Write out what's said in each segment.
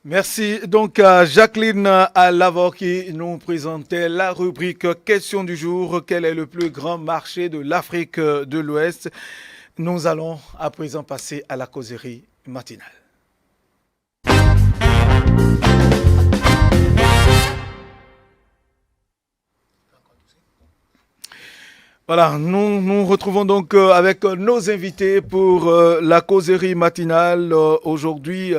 Merci donc à Jacqueline Lavore qui nous présentait la rubrique Question du jour. Quel est le plus grand marché de l'Afrique de l'Ouest? Nous allons à présent passer à la causerie matinale. Voilà, nous nous retrouvons donc avec nos invités pour la causerie matinale. Aujourd'hui,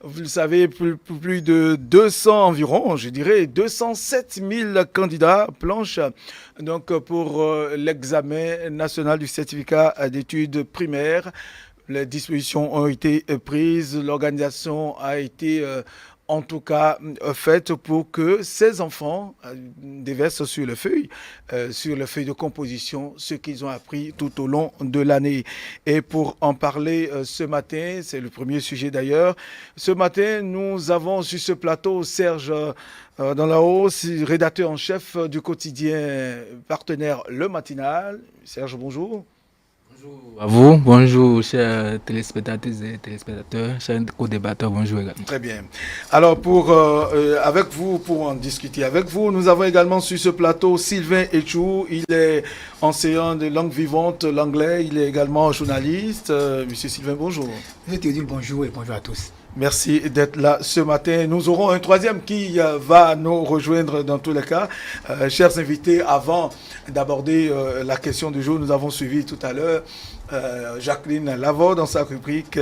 vous le savez, plus de 200 environ, je dirais 207 000 candidats planchent donc pour l'examen national du certificat d'études primaires. Les dispositions ont été prises, l'organisation a été en tout cas faite pour que ces enfants déversent sur le feuille de composition, ce qu'ils ont appris tout au long de l'année. Et pour en parler ce matin, c'est le premier sujet d'ailleurs, ce matin nous avons sur ce plateau Serge dans la hausse, rédacteur en chef du quotidien partenaire Le Matinal. Serge, bonjour. Bonjour à vous, bonjour chers téléspectatrices et téléspectateurs, chers co-débatteurs, bonjour également. Très bien. Alors, avec vous, pour en discuter avec vous, nous avons également sur ce plateau Sylvain Etchou. Il est enseignant de langue vivante, l'anglais. Il est également journaliste. Monsieur Sylvain, bonjour. Monsieur Théodule, bonjour et bonjour à tous. Merci d'être là ce matin. Nous aurons un troisième qui va nous rejoindre dans tous les cas. Chers invités, avant d'aborder la question du jour, nous avons suivi tout à l'heure Jacqueline Lavore dans sa rubrique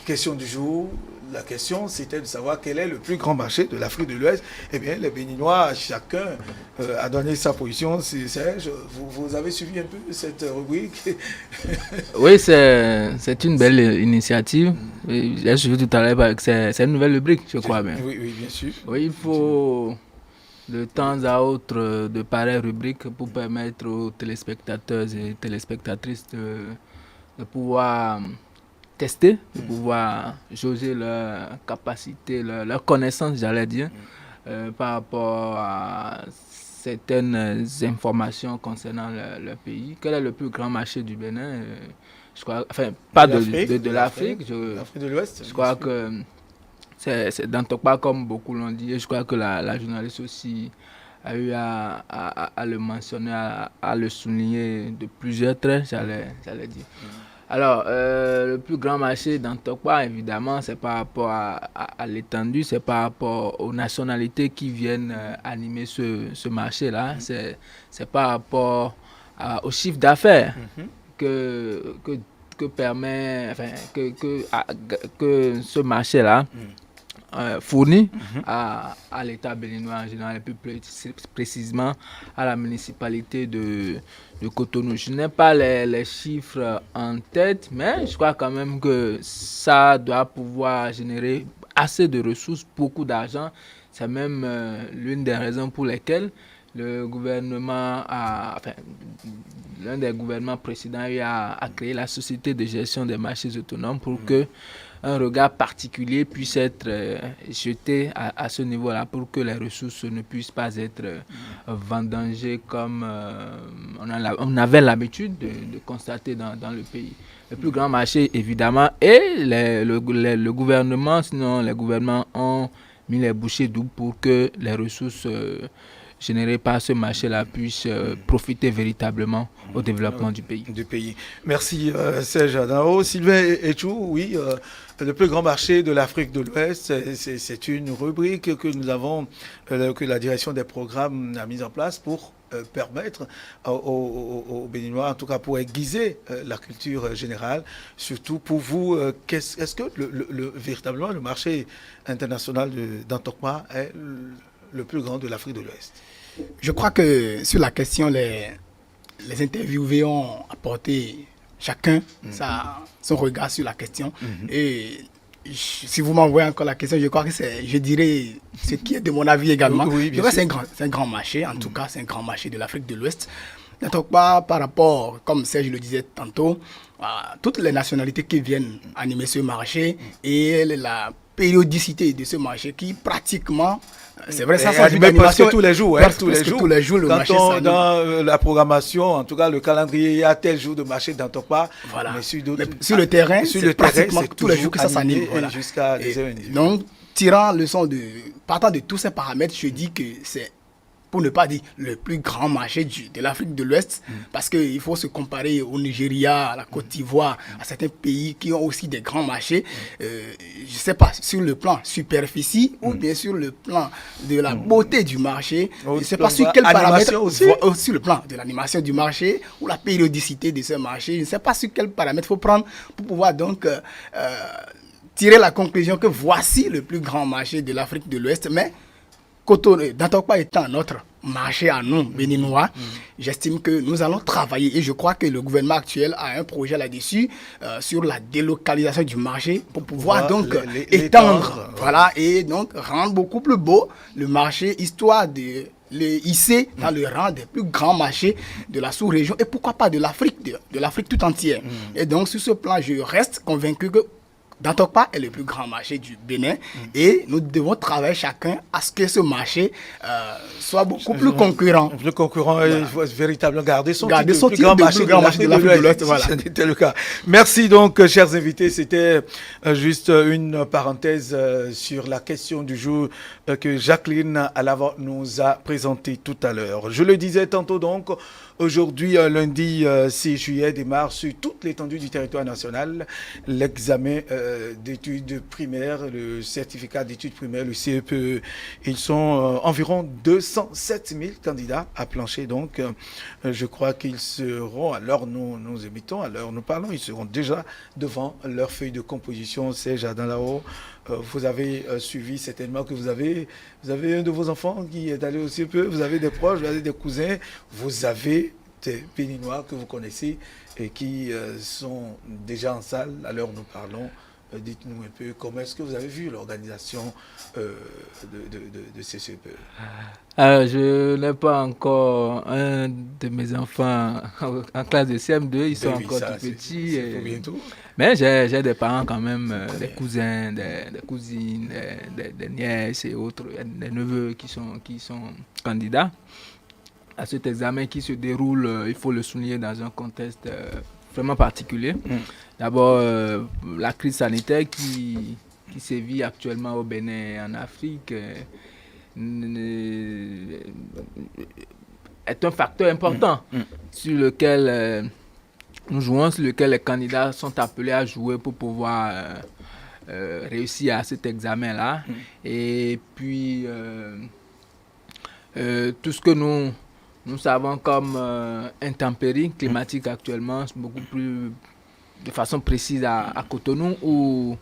question du jour. La question, c'était de savoir quel est le plus grand marché de l'Afrique de l'Ouest. Eh bien, les Béninois, chacun a donné sa position. Serge, vous avez suivi un peu cette rubrique? Oui, c'est une belle initiative. J'ai suivi tout à l'heure, c'est une nouvelle rubrique, je crois bien. Oui, oui, bien sûr. Oui, il faut de temps à autre de pareilles rubriques pour permettre aux téléspectateurs et téléspectatrices de pouvoir tester, de pouvoir jauger leur capacité, leur connaissance, j'allais dire, par rapport à certaines informations concernant leur pays. Quel est le plus grand marché du Bénin? Je crois, enfin, pas de l'Afrique. L'Afrique de l'Ouest. Je crois que c'est dans Tokpa, comme beaucoup l'ont dit, et je crois que la journaliste aussi a eu à le mentionner, à le souligner de plusieurs traits, j'allais dire. Alors, le plus grand marché dans Tokpa, évidemment, c'est par rapport à l'étendue, c'est par rapport aux nationalités qui viennent animer ce marché-là, c'est par rapport au chiffre d'affaires que permet, enfin, que ce marché-là fournit à l'État béninois en général, et plus précisément à la municipalité de Cotonou. Je n'ai pas les chiffres en tête, mais je crois quand même que ça doit pouvoir générer assez de ressources, beaucoup d'argent. C'est même l'une des raisons pour lesquelles le gouvernement l'un des gouvernements précédents a créé la société de gestion des marchés autonomes pour que un regard particulier puisse être jeté à ce niveau-là, pour que les ressources ne puissent pas être vendangées comme on avait l'habitude de constater dans le pays. Le plus grand marché, évidemment, et le gouvernement, sinon les gouvernements ont mis les bouchées doubles pour que les ressources générées par ce marché-là puissent profiter véritablement au développement du pays. Merci Serge Adao. Sylvain Etchou, oui, le plus grand marché de l'Afrique de l'Ouest, c'est une rubrique que nous avons, que la direction des programmes a mise en place pour permettre aux Béninois, en tout cas pour aiguiser la culture générale. Surtout pour vous, est-ce que véritablement le marché international d'Antokma est le plus grand de l'Afrique de l'Ouest? Je crois que sur la question, les interviewés ont apporté chacun son regard sur la question. Et si vous m'envoyez encore la question, je crois que je dirais ce qui est de mon avis également. Oui, je crois que c'est un grand marché, en tout cas c'est un grand marché de l'Afrique de l'Ouest. Donc par rapport, comme Serge le disait tantôt, toutes les nationalités qui viennent animer ce marché et périodicité de ce marché qui pratiquement, c'est vrai, ça Et sans but mais d'animation. presque tous les jours, presque tous les jours. le Quand marché on, s'anime. dans la programmation, en tout cas le calendrier, il y a tel jour de marché dans Tokpa. Voilà. Mais sur, d'autres- Mais sur le terrain, sur c'est le terrain, pratiquement c'est tous les jours toujours que ça s'anime. animé, Voilà. jusqu'à Et 10h30. donc, partant de tous ces paramètres, je dis que c'est, pour ne pas dire le plus grand marché de l'Afrique de l'Ouest, parce qu'il faut se comparer au Nigeria, à la Côte d'Ivoire, à certains pays qui ont aussi des grands marchés. Je ne sais pas, sur le plan superficie ou bien sur le plan de la beauté du marché. Je ne sais pas sur quel paramètre, sur le plan de l'animation du marché ou la périodicité de ce marché. Je ne sais pas sur quel paramètre il faut prendre pour pouvoir donc tirer la conclusion que voici le plus grand marché de l'Afrique de l'Ouest. Mais Dantokpa étant notre marché à nous, béninois, j'estime que nous allons travailler et je crois que le gouvernement actuel a un projet là-dessus sur la délocalisation du marché pour pouvoir donc étendre, voilà, et donc rendre beaucoup plus beau le marché, histoire de les hisser dans le rang des plus grands marchés de la sous-région et pourquoi pas de l'Afrique, de l'Afrique tout entière. Et donc sur ce plan, je reste convaincu que Dantokpa est le plus grand marché du Bénin et nous devons travailler chacun à ce que ce marché soit beaucoup plus concurrent. Le concurrent est véritablement garder son titre le plus grand marché de l'Afrique de l'Ouest. Voilà. C'était le cas. Merci donc, chers invités. C'était juste une parenthèse sur la question du jour que Jacqueline Alavant nous a présentée tout à l'heure. Je le disais tantôt donc, aujourd'hui, lundi 6 juillet, démarre sur toute l'étendue du territoire national l'examen d'études primaires, le certificat d'études primaires, le CEPE. Ils sont environ 207 000 candidats à plancher. Donc, je crois qu'ils seront, à l'heure nous émettons, à l'heure nous parlons, ils seront déjà devant leur feuille de composition. C'est Jardin là-haut. Vous avez suivi certainement que vous avez un de vos enfants qui est allé au CEPE, vous avez des proches, vous avez des cousins, vous avez des Béninois que vous connaissez et qui sont déjà en salle à l'heure où nous parlons. Dites-nous un peu comment est-ce que vous avez vu l'organisation de ces CEPE. Je n'ai pas encore un de mes enfants en classe de CM2, ils sont encore tout petits. C'est bientôt. Mais j'ai des parents quand même, des cousins, des cousines, des nièces et autres, des neveux qui sont candidats à cet examen qui se déroule, il faut le souligner, dans un contexte vraiment particulier. D'abord, la crise sanitaire qui sévit actuellement au Bénin et en Afrique est un facteur important sur lequel nous jouons, sur lequel les candidats sont appelés à jouer pour pouvoir réussir à cet examen-là. Et puis, tout ce que nous savons comme intempéries climatiques actuellement, c'est beaucoup plus de façon précise à Cotonou, où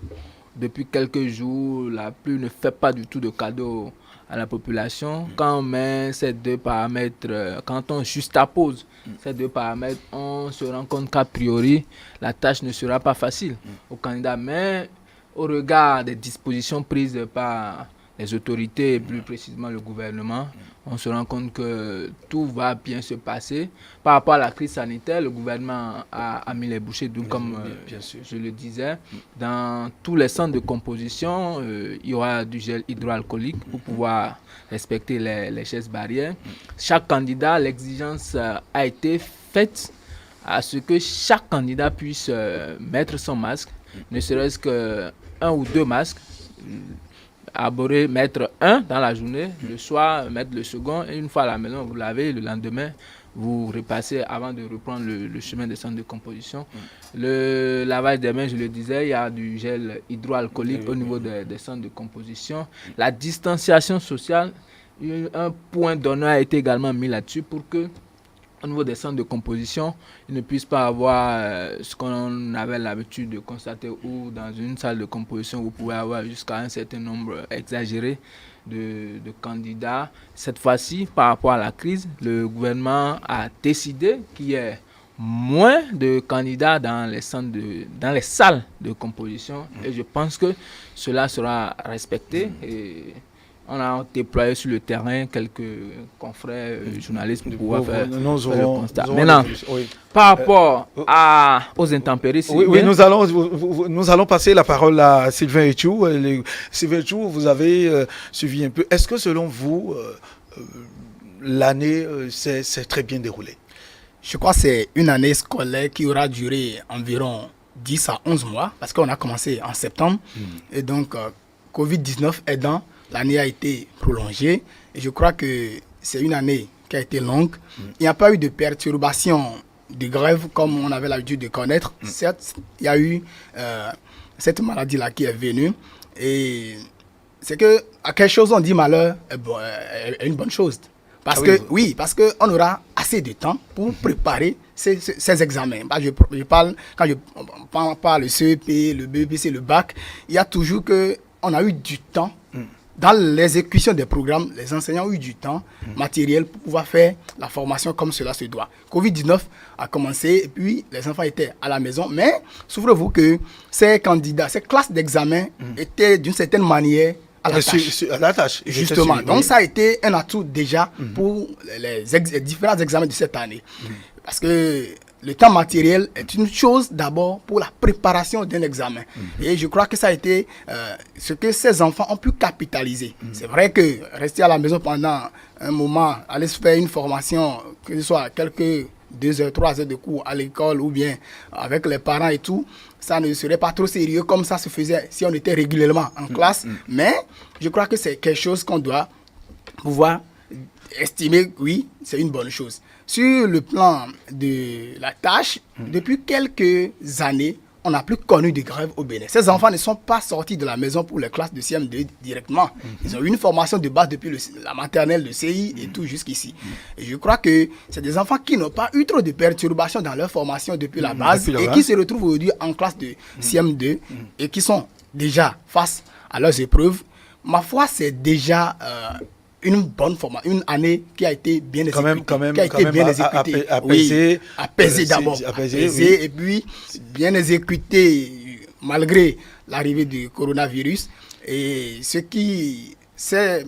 depuis quelques jours, la pluie ne fait pas du tout de cadeau à la population. Quand on met ces deux paramètres, quand on juxtapose ces deux paramètres, on se rend compte qu'a priori, la tâche ne sera pas facile aux candidats. Mais au regard des dispositions prises par les autorités, et plus précisément le gouvernement, on se rend compte que tout va bien se passer. Par rapport à la crise sanitaire, le gouvernement a mis les bouchées doubles, comme je le disais. Dans tous les centres de composition, il y aura du gel hydroalcoolique pour pouvoir respecter les gestes barrières. Chaque candidat, l'exigence a été faite à ce que chaque candidat puisse mettre son masque, ne serait-ce qu'un ou deux masques. Aborder, mettre un dans la journée, le soir mettre le second, et une fois à la maison vous lavez, le lendemain vous repassez avant de reprendre le chemin des centres de composition. Le lavage des mains, je le disais, il y a du gel hydroalcoolique au niveau des centres de composition. La distanciation sociale, un point d'honneur a été également mis là-dessus pour que au niveau des centres de composition, il ne puisse pas avoir ce qu'on avait l'habitude de constater, où dans une salle de composition, vous pouvez avoir jusqu'à un certain nombre exagéré de candidats. Cette fois-ci, par rapport à la crise, le gouvernement a décidé qu'il y ait moins de candidats dans les salles de composition. Et je pense que cela sera respecté. Et on a déployé sur le terrain quelques confrères journalistes pour pouvoir faire le constat. Maintenant, par rapport aux intempéries, nous allons passer la parole à Sylvain Etchou. Sylvain Etchou, vous avez suivi un peu. Est-ce que selon vous, l'année s'est très bien déroulée? Je crois que c'est une année scolaire qui aura duré environ 10 à 11 mois, parce qu'on a commencé en septembre. Et donc, Covid-19 aidant, l'année a été prolongée. Et je crois que c'est une année qui a été longue. Il n'y a pas eu de perturbation de grève comme on avait l'habitude de connaître. Certes, il y a eu cette maladie-là qui est venue. Et c'est que, à quelque chose, on dit malheur est une bonne chose. Parce parce qu'on aura assez de temps pour préparer ces examens. Je parle, quand je parle le CEP, le BEPC, le bac, il y a toujours qu'on a eu du temps. Dans l'exécution des programmes, les enseignants ont eu du temps matériel pour pouvoir faire la formation comme cela se doit. Covid-19 a commencé et puis les enfants étaient à la maison. Mais souvenez-vous que ces candidats, ces classes d'examen étaient d'une certaine manière à la tâche. Justement. Donc, ça a été un atout déjà pour les différents examens de cette année. Parce que le temps matériel est une chose d'abord pour la préparation d'un examen. Et je crois que ça a été ce que ces enfants ont pu capitaliser. C'est vrai que rester à la maison pendant un moment, aller se faire une formation, que ce soit quelques 2 heures, 3 heures de cours à l'école ou bien avec les parents et tout, ça ne serait pas trop sérieux comme ça se faisait si on était régulièrement en classe. Mais je crois que c'est quelque chose qu'on doit pouvoir estimer, oui, c'est une bonne chose. Sur le plan de la tâche, depuis quelques années, on n'a plus connu de grève au Bénin. Ces enfants ne sont pas sortis de la maison pour les classes de CM2 directement. Ils ont eu une formation de base depuis la maternelle, le CI et tout jusqu'ici. Et je crois que c'est des enfants qui n'ont pas eu trop de perturbations dans leur formation depuis la base et qui se retrouvent aujourd'hui en classe de CM2 et qui sont déjà face à leurs épreuves. Ma foi, c'est déjà une bonne formation, une année qui a été bien exécutée. Apaisée d'abord. Apaisée et puis bien exécutée malgré l'arrivée du coronavirus. Et ce qui, c'est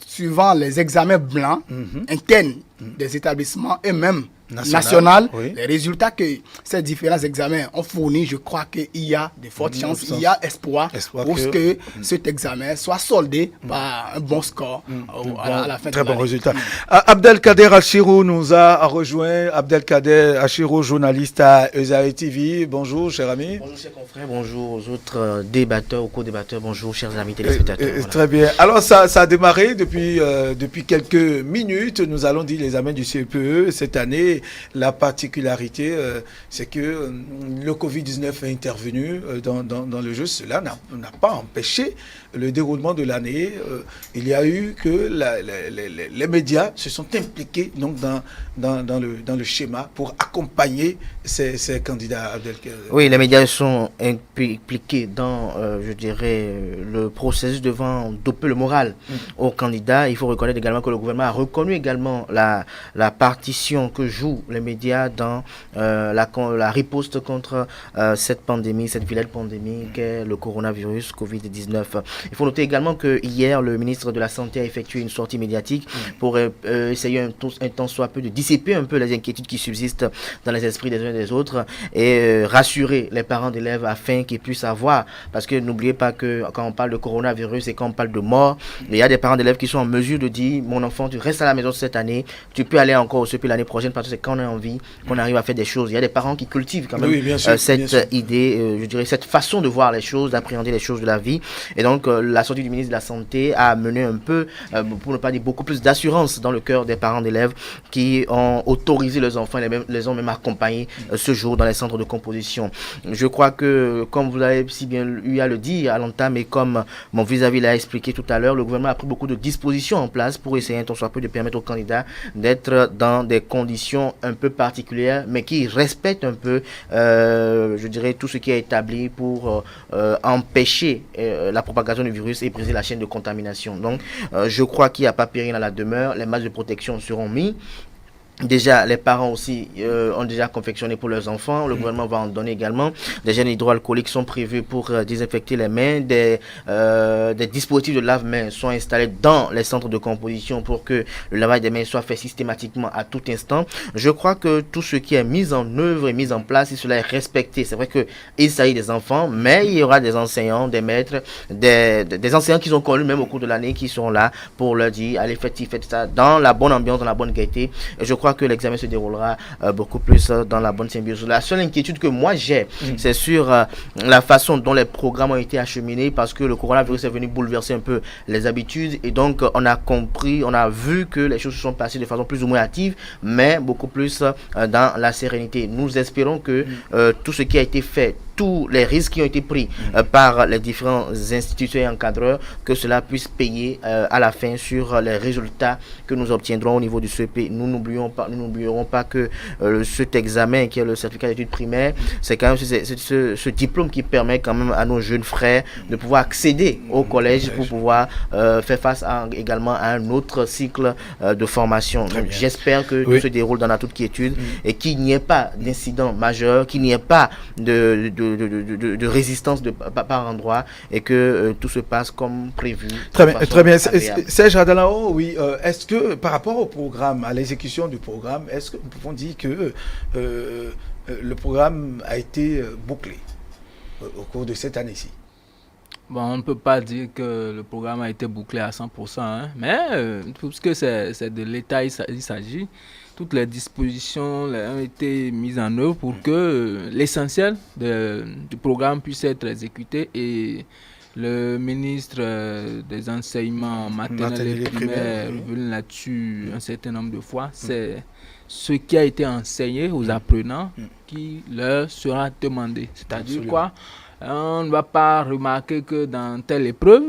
suivant les examens blancs internes des établissements et même national, les résultats que ces différents examens ont fournis, je crois qu'il y a de fortes chances, il y a espoir pour que cet examen soit soldé par un bon score à la fin de l'année. Très bon résultat. Abdelkader Achirou nous a rejoint. Abdelkader Achirou, journaliste à Esaïe TV. Bonjour, cher ami. Bonjour, chers confrères. Bonjour aux autres débatteurs, aux co-débatteurs. Bonjour, chers amis téléspectateurs. Voilà. Très bien. Alors, ça a démarré depuis quelques minutes. Nous allons dire les examens du CPE cette année. La particularité, c'est que le Covid-19 est intervenu dans le jeu. Cela n'a pas empêché le déroulement de l'année. Il y a eu que les médias se sont impliqués donc, dans le schéma pour accompagner ces candidats. Oui, les médias sont impliqués dans, je dirais, le processus devant doper le moral aux candidats. Il faut reconnaître également que le gouvernement a reconnu également la partition que jouent les médias dans la riposte contre cette pandémie, cette vilaine pandémie qu'est le coronavirus Covid-19. Il faut noter également que hier, le ministre de la Santé a effectué une sortie médiatique pour essayer un temps soit peu de dissiper un peu les inquiétudes qui subsistent dans les esprits des uns et des autres et rassurer les parents d'élèves afin qu'ils puissent avoir, parce que n'oubliez pas que quand on parle de coronavirus et quand on parle de mort, il y a des parents d'élèves qui sont en mesure de dire: mon enfant, tu restes à la maison cette année, tu peux aller encore au CP l'année prochaine, parce que c'est quand on a envie qu'on arrive à faire des choses. Il y a des parents qui cultivent quand même cette idée, je dirais cette façon de voir les choses, d'appréhender les choses de la vie. Et donc la sortie du ministre de la Santé a amené un peu, pour ne pas dire beaucoup plus d'assurance dans le cœur des parents d'élèves qui ont autorisé leurs enfants, les ont même accompagnés ce jour dans les centres de composition. Je crois que, comme vous l'avez si bien eu à le dire à l'entame et comme mon vis-à-vis l'a expliqué tout à l'heure, le gouvernement a pris beaucoup de dispositions en place pour essayer un tant soit peu de permettre aux candidats d'être dans des conditions un peu particulières, mais qui respectent un peu, je dirais, tout ce qui est établi pour empêcher la propagation du virus et briser la chaîne de contamination. Donc, je crois qu'il n'y a pas péril à la demeure. Les masques de protection seront mis. Déjà, les parents aussi ont déjà confectionné pour leurs enfants. Le gouvernement va en donner également. Des gels hydroalcooliques sont prévus pour désinfecter les mains. Des dispositifs de lave-mains sont installés dans les centres de composition pour que le lavage des mains soit fait systématiquement à tout instant. Je crois que tout ce qui est mis en œuvre et mis en place, si cela est respecté, c'est vrai qu'il s'agit des enfants, mais il y aura des enseignants, des maîtres, des enseignants qui ont connu même au cours de l'année qui seront là pour leur dire allez faites ça dans la bonne ambiance, dans la bonne gaieté. Et je crois que l'examen se déroulera beaucoup plus dans la bonne symbiose. La seule inquiétude que moi j'ai, c'est sur la façon dont les programmes ont été acheminés, parce que le coronavirus est venu bouleverser un peu les habitudes, et donc on a compris, on a vu que les choses se sont passées de façon plus ou moins hâtive, mais beaucoup plus dans la sérénité. Nous espérons que tout ce qui a été fait, tous les risques qui ont été pris par les différents institutions et encadreurs, que cela puisse payer à la fin sur les résultats que nous obtiendrons au niveau du CEP. Nous n'oublierons pas que cet examen qui est le certificat d'études primaires, c'est quand même ce diplôme qui permet quand même à nos jeunes frères de pouvoir accéder au collège pour pouvoir faire face également à un autre cycle de formation. Donc j'espère que tout se déroule dans la toute quiétude et qu'il n'y ait pas d'incident majeur, qu'il n'y ait pas de résistance par endroit, et que tout se passe comme prévu. Très bien. Serge Adalao, oui. Est-ce que par rapport au programme, à l'exécution du programme, est-ce que nous pouvons dire que le programme a été bouclé au cours de cette année-ci? Bon, on ne peut pas dire que le programme a été bouclé à 100%, hein, mais puisque c'est de l'État il s'agit, toutes les dispositions ont été mises en œuvre pour que l'essentiel du programme puisse être exécuté, et le ministre des enseignements maternels et primaires est revenu là-dessus un certain nombre de fois. C'est ce qui a été enseigné aux apprenants qui leur sera demandé. C'est-à-dire quoi? On ne va pas remarquer que dans telle épreuve,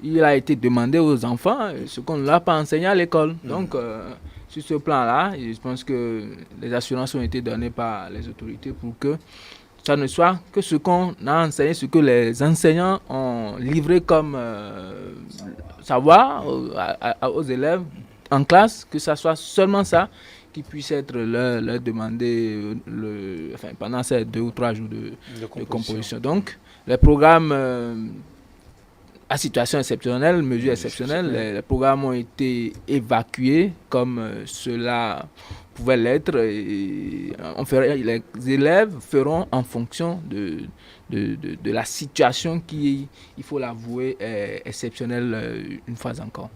il a été demandé aux enfants ce qu'on ne leur a pas enseigné à l'école. Donc, sur ce plan-là, je pense que les assurances ont été données par les autorités pour que ça ne soit que ce qu'on a enseigné, ce que les enseignants ont livré comme savoir aux élèves en classe, que ça soit seulement ça qui puisse être leur demandé pendant ces 2 ou 3 jours de composition. Donc, les programmes à situation exceptionnelle, mesures exceptionnelles, les programmes ont été évacués comme cela pouvait l'être. Les élèves feront en fonction de la situation qui, il faut l'avouer, est exceptionnelle une fois encore.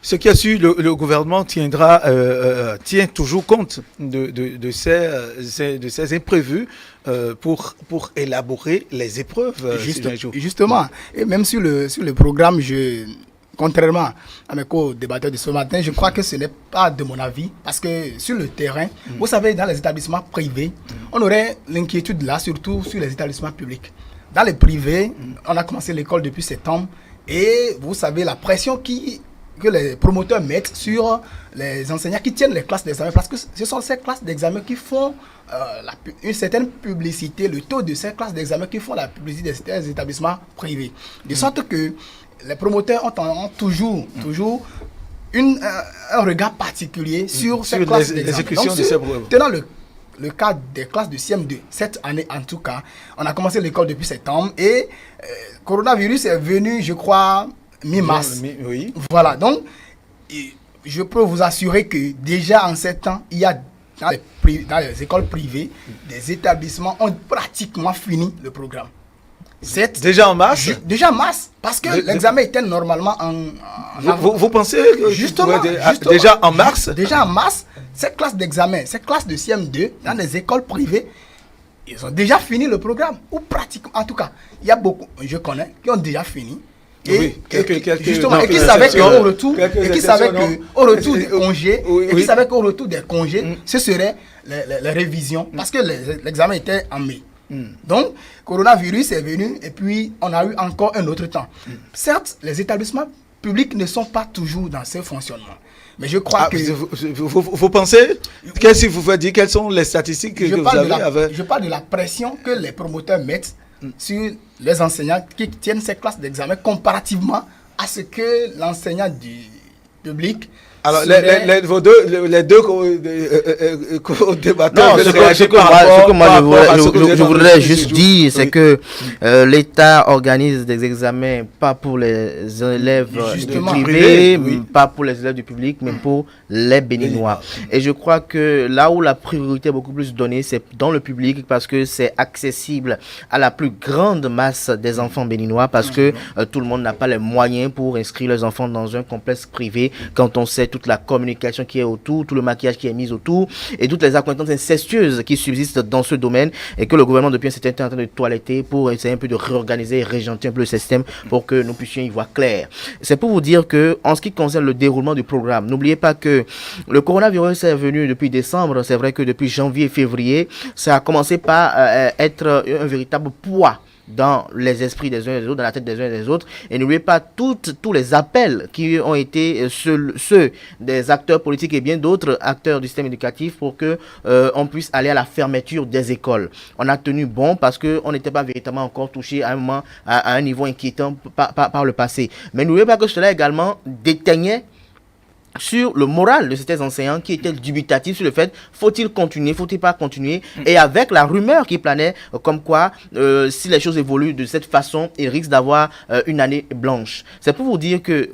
Ce qui a su, le gouvernement tient toujours compte de ces imprévus pour élaborer les épreuves. Justement, et même sur le programme, contrairement à mes co-débatteurs de ce matin, je crois que ce n'est pas de mon avis, parce que sur le terrain, vous savez, dans les établissements privés, on aurait l'inquiétude là, surtout sur les établissements publics. Dans les privés, on a commencé l'école depuis septembre, et vous savez la pression que les promoteurs mettent sur les enseignants qui tiennent les classes d'examen, parce que ce sont ces classes d'examen qui font une certaine publicité, le taux de ces classes d'examen qui font la publicité des établissements privés. De sorte que les promoteurs ont toujours un regard particulier sur ces classes d'examen. Tenant le cas des classes de CM2, cette année en tout cas, on a commencé l'école depuis septembre, et coronavirus est venu, je crois, mi-mars. Oui. Voilà, donc je peux vous assurer que déjà en 7 ans, il y a dans les écoles privées, des établissements ont pratiquement fini le programme. Déjà en mars? Déjà en mars, parce que l'examen était normalement vous pensez que justement, déjà en mars? Déjà en mars, ces classes d'examen, ces classes de CM2 dans les écoles privées, ils ont déjà fini le programme, ou pratiquement. En tout cas, il y a beaucoup, je connais, qui ont déjà fini. Et qui savaient qu'au retour des congés, qui savaient qu'au retour des congés, ce serait les révisions, parce que l'examen était en mai. Donc, coronavirus est venu, et puis on a eu encore un autre temps. Certes, les établissements publics ne sont pas toujours dans ce fonctionnement. Mais je crois que... Vous pensez? Qu'est-ce que vous faites dire? Quelles sont les statistiques que vous avez? Je parle de la pression que les promoteurs mettent sur les enseignants qui tiennent ces classes d'examen comparativement à ce que l'enseignant du public Alors, les deux co-débatteurs Non, ce que moi je voudrais juste dire, c'est que l'État organise des examens pas pour les élèves privés, pas pour les élèves du public, mais pour les Béninois. Et je crois que là où la priorité est beaucoup plus donnée, c'est dans le public parce que c'est accessible à la plus grande masse des enfants béninois parce que tout le monde n'a pas les moyens pour inscrire les enfants dans un complexe privé quand on sait toute la communication qui est autour, tout le maquillage qui est mis autour et toutes les accointances incestueuses qui subsistent dans ce domaine et que le gouvernement depuis un certain temps est en train de toiletter pour essayer un peu de réorganiser et régenter un peu le système pour que nous puissions y voir clair. C'est pour vous dire que en ce qui concerne le déroulement du programme, n'oubliez pas que le coronavirus est venu depuis décembre. C'est vrai que depuis janvier et février, ça a commencé par être un véritable poids dans les esprits des uns et des autres, dans la tête des uns et des autres. Et n'oubliez pas tous les appels qui ont été ceux des acteurs politiques et bien d'autres acteurs du système éducatif pour que on puisse aller à la fermeture des écoles. On a tenu bon parce qu'on n'était pas véritablement encore touché à un moment, à un niveau inquiétant par le passé. Mais n'oubliez pas que cela également déteignait sur le moral de ces enseignants qui étaient dubitatifs sur le fait faut-il continuer, faut-il pas continuer, et avec la rumeur qui planait comme quoi si les choses évoluent de cette façon, ils risquent d'avoir une année blanche. C'est pour vous dire que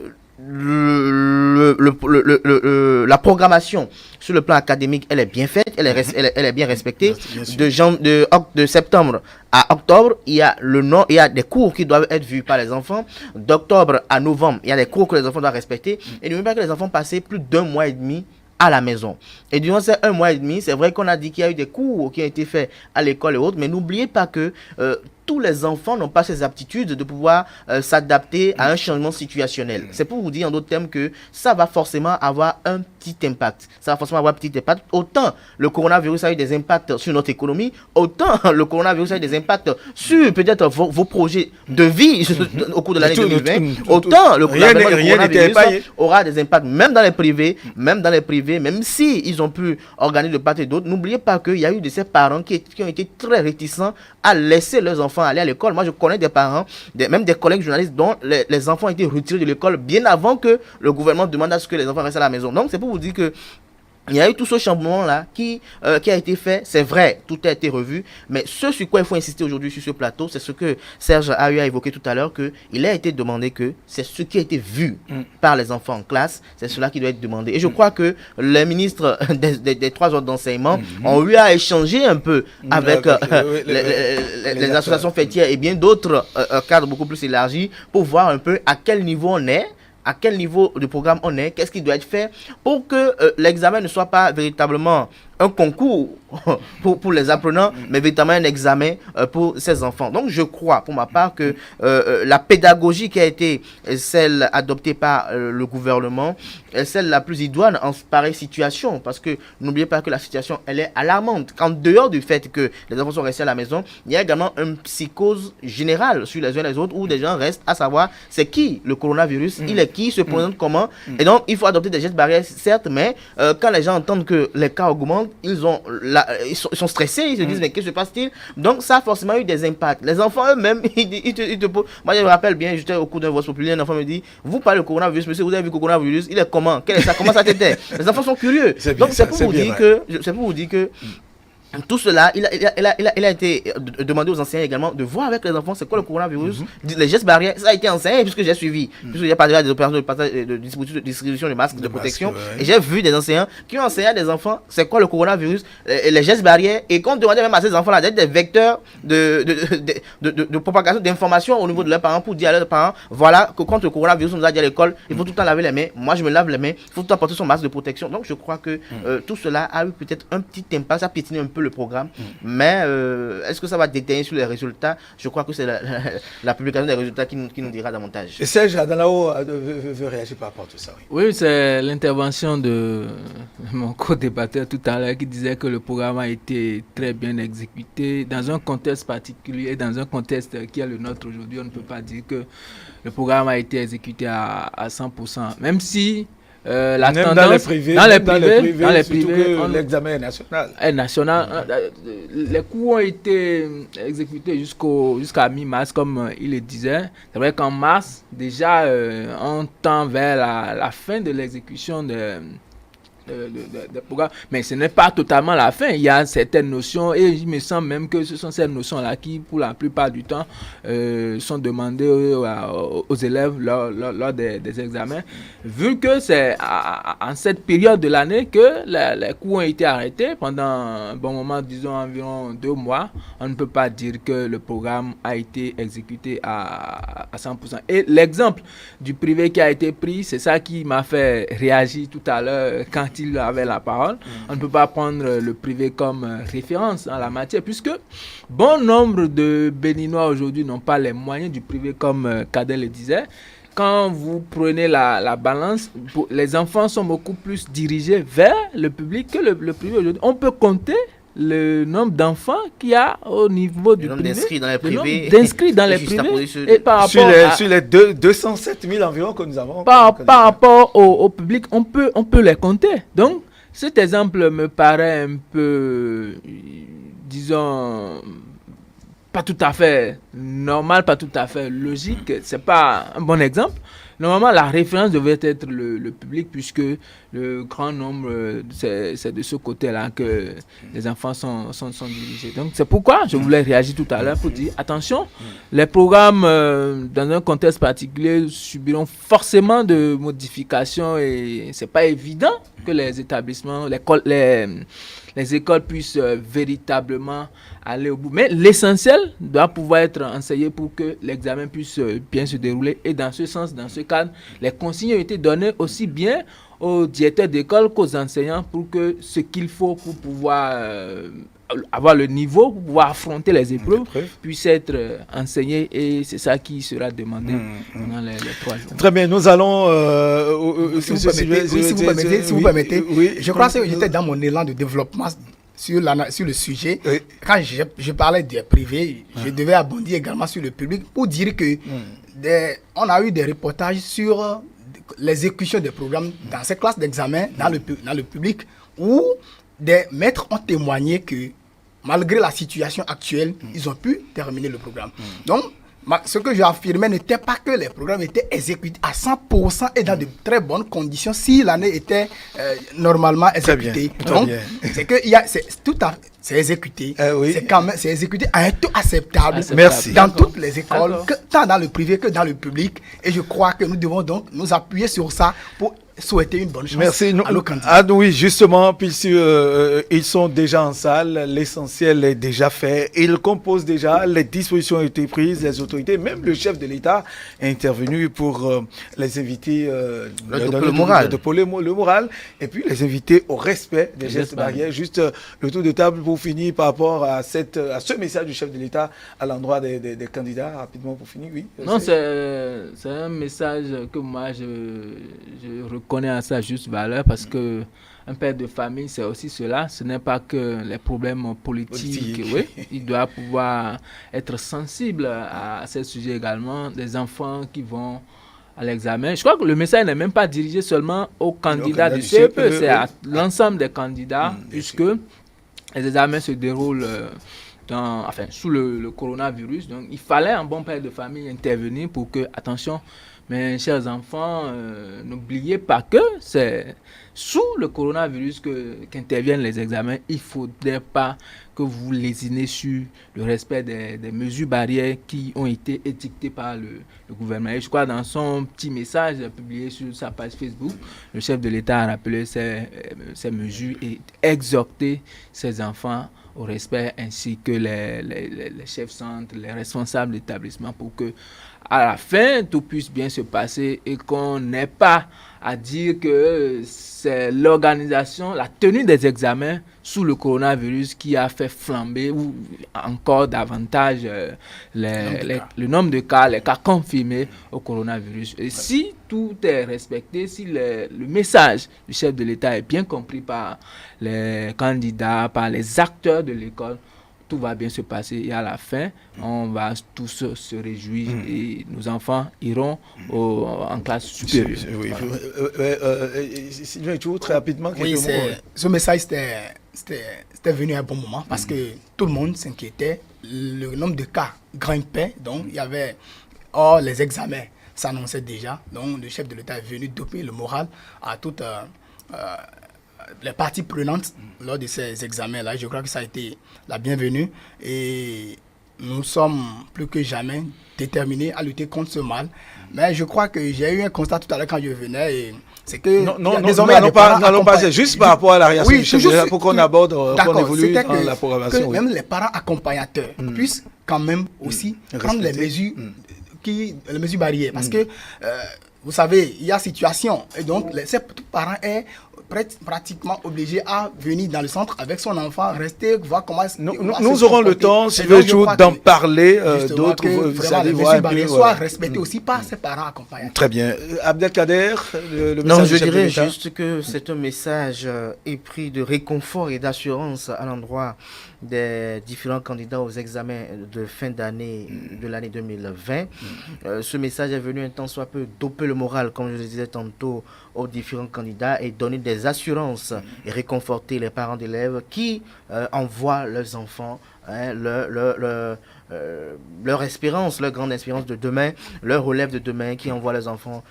la programmation sur le plan académique, elle est bien faite, elle est bien respectée. De septembre à octobre, il y a des cours qui doivent être vus par les enfants. D'octobre à novembre, il y a des cours que les enfants doivent respecter. Et n'oubliez pas que les enfants passaient plus d'1 mois et demi à la maison. Et durant ces 1 mois et demi, c'est vrai qu'on a dit qu'il y a eu des cours qui ont été faits à l'école et autres, mais n'oubliez pas que tous les enfants n'ont pas ces aptitudes de pouvoir s'adapter à un changement situationnel. C'est pour vous dire en d'autres termes que ça va forcément avoir un petit impact. Ça va forcément avoir un petit impact. Autant le coronavirus a eu des impacts sur notre économie, autant le coronavirus a eu des impacts sur peut-être vos projets de vie au cours de l'année 2020. Autant le coronavirus aura des impacts même dans les privés, même si ils ont pu organiser de part et d'autre. N'oubliez pas qu'il y a eu de ces parents qui ont été très réticents à laisser leurs enfants aller à l'école. Moi, je connais des parents, même des collègues journalistes dont les enfants ont été retirés de l'école bien avant que le gouvernement demande à ce que les enfants restent à la maison. Donc, c'est pour vous dire que il y a eu tout ce chamboulement-là qui a été fait. C'est vrai, tout a été revu. Mais ce sur quoi il faut insister aujourd'hui sur ce plateau, c'est ce que Serge a eu à évoquer tout à l'heure, qu'il a été demandé que c'est ce qui a été vu par les enfants en classe, c'est cela qui doit être demandé. Et je crois que les ministres des 3 ordres d'enseignement ont eu à échanger un peu avec les associations fêtières et bien d'autres cadres beaucoup plus élargis pour voir un peu à quel niveau on est, à quel niveau de programme on est, qu'est-ce qui doit être fait pour que l'examen ne soit pas véritablement un concours pour les apprenants, mais véritablement un examen pour ces enfants. Donc je crois pour ma part que la pédagogie qui a été celle adoptée par le gouvernement est celle la plus idoine en pareille situation, parce que n'oubliez pas que la situation elle est alarmante. En dehors du fait que les enfants sont restés à la maison, il y a également une psychose générale sur les uns et les autres où des gens restent à savoir c'est qui le coronavirus, il est qui, se présente comment, et donc il faut adopter des gestes barrières certes, mais quand les gens entendent que les cas augmentent, ils sont stressés, ils se disent mais que se passe-t-il? Donc ça a forcément eu des impacts. Les enfants eux-mêmes, ils te posent. Moi je me rappelle bien, j'étais au cours d'un voix populaire, un enfant me dit vous parlez du coronavirus, monsieur, vous avez vu le coronavirus, il est comment? Comment ça t'était? Les enfants sont curieux. Donc c'est pour vous dire que tout cela, il a été demandé aux enseignants également de voir avec les enfants c'est quoi le coronavirus, les gestes barrières, ça a été enseigné puisque j'ai suivi, puisqu'il y a pas déjà des opérations de distribution de masques de protection, et j'ai vu des enseignants qui ont enseigné à des enfants c'est quoi le coronavirus, les gestes barrières, et qu'on demandait même à ces enfants-là d'être des vecteurs de propagation d'informations au niveau de leurs parents pour dire à leurs parents, voilà, que contre le coronavirus, on nous a dit à l'école, il faut tout le temps laver les mains, moi je me lave les mains, il faut tout le temps porter son masque de protection. Donc je crois que tout cela a eu peut-être un petit impact, ça piétine un peu le programme, mais est-ce que ça va déteindre sur les résultats? Je crois que c'est la publication des résultats qui nous dira davantage. Et Serge Adanao veut réagir par rapport à tout ça. Oui, c'est l'intervention de mon co-débatteur tout à l'heure qui disait que le programme a été très bien exécuté dans un contexte particulier, dans un contexte qui est le nôtre aujourd'hui. On ne peut pas dire que le programme a été exécuté à 100%, même si la même tendance dans les privés, dans les surtout privés, que l'examen est national. les cours ont été exécutés jusqu'à mi-mars, comme il le disait. C'est vrai qu'en mars, déjà, on tend vers la fin de l'exécution des programmes, mais ce n'est pas totalement la fin. Il y a certaines notions, et il me semble même que ce sont ces notions-là qui, pour la plupart du temps, sont demandées aux élèves lors des examens. Vu que c'est en cette période de l'année que les cours ont été arrêtés pendant un bon moment, disons environ 2 mois, on ne peut pas dire que le programme a été exécuté à 100%. Et l'exemple du privé qui a été pris, c'est ça qui m'a fait réagir tout à l'heure quand il avait la parole. On ne peut pas prendre le privé comme référence en la matière, puisque bon nombre de Béninois aujourd'hui n'ont pas les moyens du privé, comme Kadel le disait. Quand vous prenez la balance, les enfants sont beaucoup plus dirigés vers le public que le privé aujourd'hui. On peut compter le nombre d'enfants qu'il y a au niveau du privé, d'inscrits dans les privés, et par rapport sur les 207 000 environ que nous avons. Par rapport au public, on peut les compter. Donc, cet exemple me paraît un peu, disons, pas tout à fait normal, pas tout à fait logique. C'est pas un bon exemple. Normalement, la référence devait être le public, puisque le grand nombre, c'est de ce côté-là que les enfants sont dirigés. Donc, c'est pourquoi je voulais réagir tout à l'heure pour dire, attention, les programmes, dans un contexte particulier, subiront forcément de modifications, et c'est pas évident que les établissements, les écoles puissent véritablement aller au bout. Mais l'essentiel doit pouvoir être enseigné pour que l'examen puisse bien se dérouler. Et dans ce sens, dans ce cadre, les consignes ont été données aussi bien aux directeurs d'école qu'aux enseignants pour que ce qu'il faut pour pouvoir avoir le niveau, pour pouvoir affronter les épreuves, puisse être enseigné, et c'est ça qui sera demandé pendant les 3 jours. Très bien, nous allons... si vous permettez, je crois que j'étais dans mon élan de développement sur le sujet. Oui. Quand je parlais des privés, je devais abondir également sur le public pour dire que on a eu des reportages sur l'exécution des programmes dans ces classes d'examen dans le public, où des maîtres ont témoigné que malgré la situation actuelle, ils ont pu terminer le programme. Donc, ce que j'affirmais n'était pas que les programmes étaient exécutés à 100% et dans de très bonnes conditions si l'année était normalement exécutée. Donc, c'est que c'est exécuté. C'est exécuté à un taux acceptable. Merci. Dans toutes les écoles, tant dans le privé que dans le public. Et je crois que nous devons donc nous appuyer sur ça pour souhaiter une bonne chance à nos candidats. Ah oui, justement, puisqu'ils sont déjà en salle, l'essentiel est déjà fait. Ils composent déjà, les dispositions ont été prises, les autorités, même le chef de l'État est intervenu pour les inviter le moral, et puis les inviter au respect des gestes barrières. Juste le tour de table pour finir par rapport à ce message du chef de l'État à l'endroit des candidats, rapidement pour finir. Oui. Non, c'est un message que moi je reconnais à sa juste valeur, parce que un père de famille, c'est aussi cela. Ce n'est pas que les problèmes politiques. Oui, il doit pouvoir être sensible à ces sujets également. Des enfants qui vont à l'examen. Je crois que le message n'est même pas dirigé seulement aux candidats du CEP, c'est à l'ensemble des candidats, puisque les examens se déroulent sous le coronavirus. Donc, il fallait un bon père de famille intervenir pour que, attention, mes chers enfants, n'oubliez pas que c'est sous le coronavirus qu'interviennent les examens. Il ne faudrait pas que vous lésinez sur le respect des mesures barrières qui ont été édictées par le gouvernement. Et je crois dans son petit message publié sur sa page Facebook, le chef de l'État a rappelé ces mesures et exhorté ses enfants au respect, ainsi que les chefs centres, les responsables d'établissement, pour que à la fin tout puisse bien se passer et qu'on n'ait pas à dire que c'est l'organisation, la tenue des examens sous le coronavirus qui a fait flamber ou encore davantage le nombre de cas, les cas confirmés au coronavirus. Et si tout est respecté, si le message du chef de l'État est bien compris par les candidats, par les acteurs de l'école, tout va bien se passer et à la fin, on va tous se réjouir et nos enfants iront en classe supérieure. Oui. Sylvain, très rapidement, Oui, quelques mots. ce message, c'était venu à un bon moment parce que tout le monde s'inquiétait. Le nombre de cas grimpait, donc il y avait... Or, les examens s'annonçaient déjà. Donc, le chef de l'État est venu doper le moral à toutes les parties prenantes lors de ces examens-là. Je crois que ça a été la bienvenue. Et nous sommes plus que jamais déterminés à lutter contre ce mal. Mais je crois que j'ai eu un constat tout à l'heure quand je venais. Et c'est que n'allons pas, c'est juste par rapport à la réaction du chef de l'État pour qu'on aborde, qu'on évolue dans la programmation. Même les parents accompagnateurs puissent quand même aussi prendre les mesures les mesures barrières. Parce que, vous savez, il y a situation. Et donc, ces parents sont pratiquement obligés à venir dans le centre avec son enfant, rester, voir comment... Nous aurons le temps, si vous voulez, d'en parler. D'autres, vous allez voir un peu... Soit respectés aussi par ses parents accompagnants. Très bien. Abdelkader, le message non, du je chef de dirais l'État. juste que c'est un message épris de réconfort et d'assurance à l'endroit des différents candidats aux examens de fin d'année de l'année 2020. Ce message est venu un tant soit peu doper le moral, comme je le disais tantôt, aux différents candidats et donner des assurances et réconforter les parents d'élèves qui envoient leurs enfants leur espérance, leur grande espérance de demain, leur relève de demain, qui envoie les enfants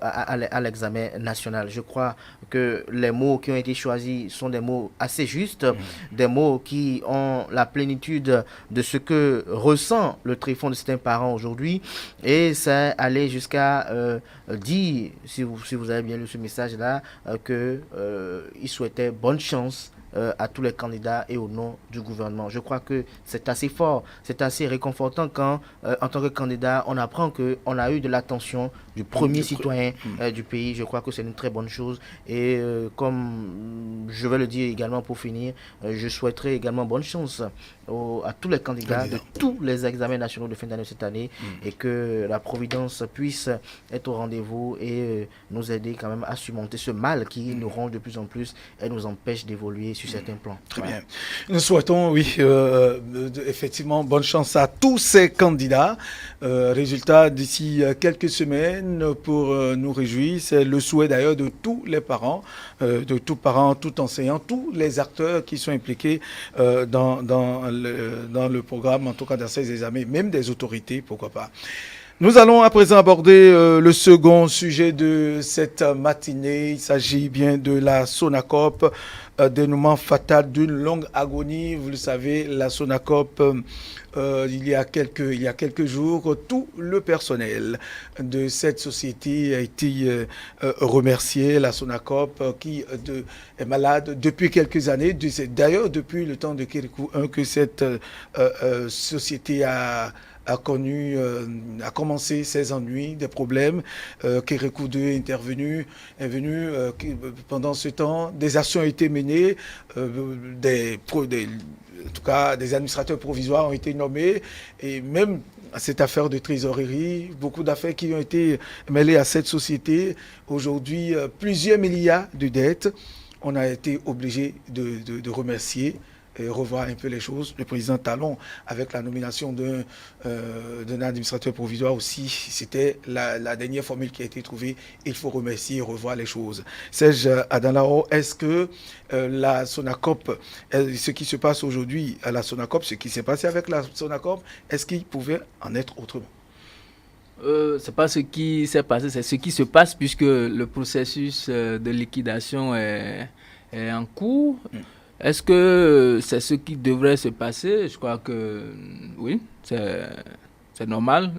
à l'examen national. Je crois que les mots qui ont été choisis sont des mots assez justes, des mots qui ont la plénitude de ce que ressent le tréfonds de certains parents aujourd'hui, et c'est aller jusqu'à dire, si vous avez bien lu ce message-là, qu'ils souhaitaient bonne chance à tous les candidats et au nom du gouvernement. Je crois que c'est assez fort, c'est assez réconfortant quand, en tant que candidat, on apprend qu'on a eu de l'attention du premier citoyen du pays. Je crois que c'est une très bonne chose. Et comme je vais le dire également pour finir, je souhaiterais également bonne chance à tous les candidats de tous les examens nationaux de fin d'année cette année et que la Providence puisse être au rendez-vous et nous aider quand même à surmonter ce mal qui nous ronge de plus en plus et nous empêche d'évoluer sur certains plans. Très bien. Nous souhaitons, effectivement, bonne chance à tous ces candidats. Résultat d'ici quelques semaines pour nous réjouir. C'est le souhait d'ailleurs de tous les parents, tout enseignant, tous les acteurs qui sont impliqués dans le programme, en tout cas dans ces examens, même des autorités, pourquoi pas. Nous allons à présent aborder le second sujet de cette matinée. Il s'agit bien de la Sonacop, dénouement fatal d'une longue agonie. Vous le savez, la Sonacop, il y a quelques jours, tout le personnel de cette société a été remercié. La Sonacop qui est malade depuis quelques années. D'ailleurs, depuis le temps de Kérékou 1 que cette société a commencé ses ennuis, des problèmes. Kérékou 2 est venu pendant ce temps. Des actions ont été menées, en tout cas des administrateurs provisoires ont été nommés et même à cette affaire de trésorerie, beaucoup d'affaires qui ont été mêlées à cette société. Aujourd'hui, plusieurs milliards de dettes. On a été obligé de remercier et revoir un peu les choses. Le président Talon, avec la nomination d'un administrateur provisoire aussi, c'était la dernière formule qui a été trouvée. Il faut remercier et revoir les choses. Serge Adanlao, est-ce que la Sonacop, ce qui se passe aujourd'hui à la Sonacop, ce qui s'est passé avec la Sonacop, est-ce qu'il pouvait en être autrement? C'est pas ce qui s'est passé, c'est ce qui se passe puisque le processus de liquidation est en cours. Est-ce que c'est ce qui devrait se passer? Je crois que oui, c'est normal.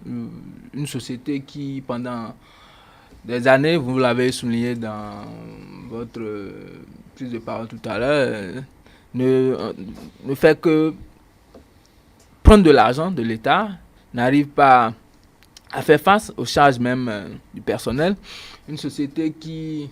Une société qui, pendant des années, vous l'avez souligné dans votre prise de parole tout à l'heure, ne fait que prendre de l'argent de l'État, n'arrive pas à faire face aux charges même du personnel. Une société qui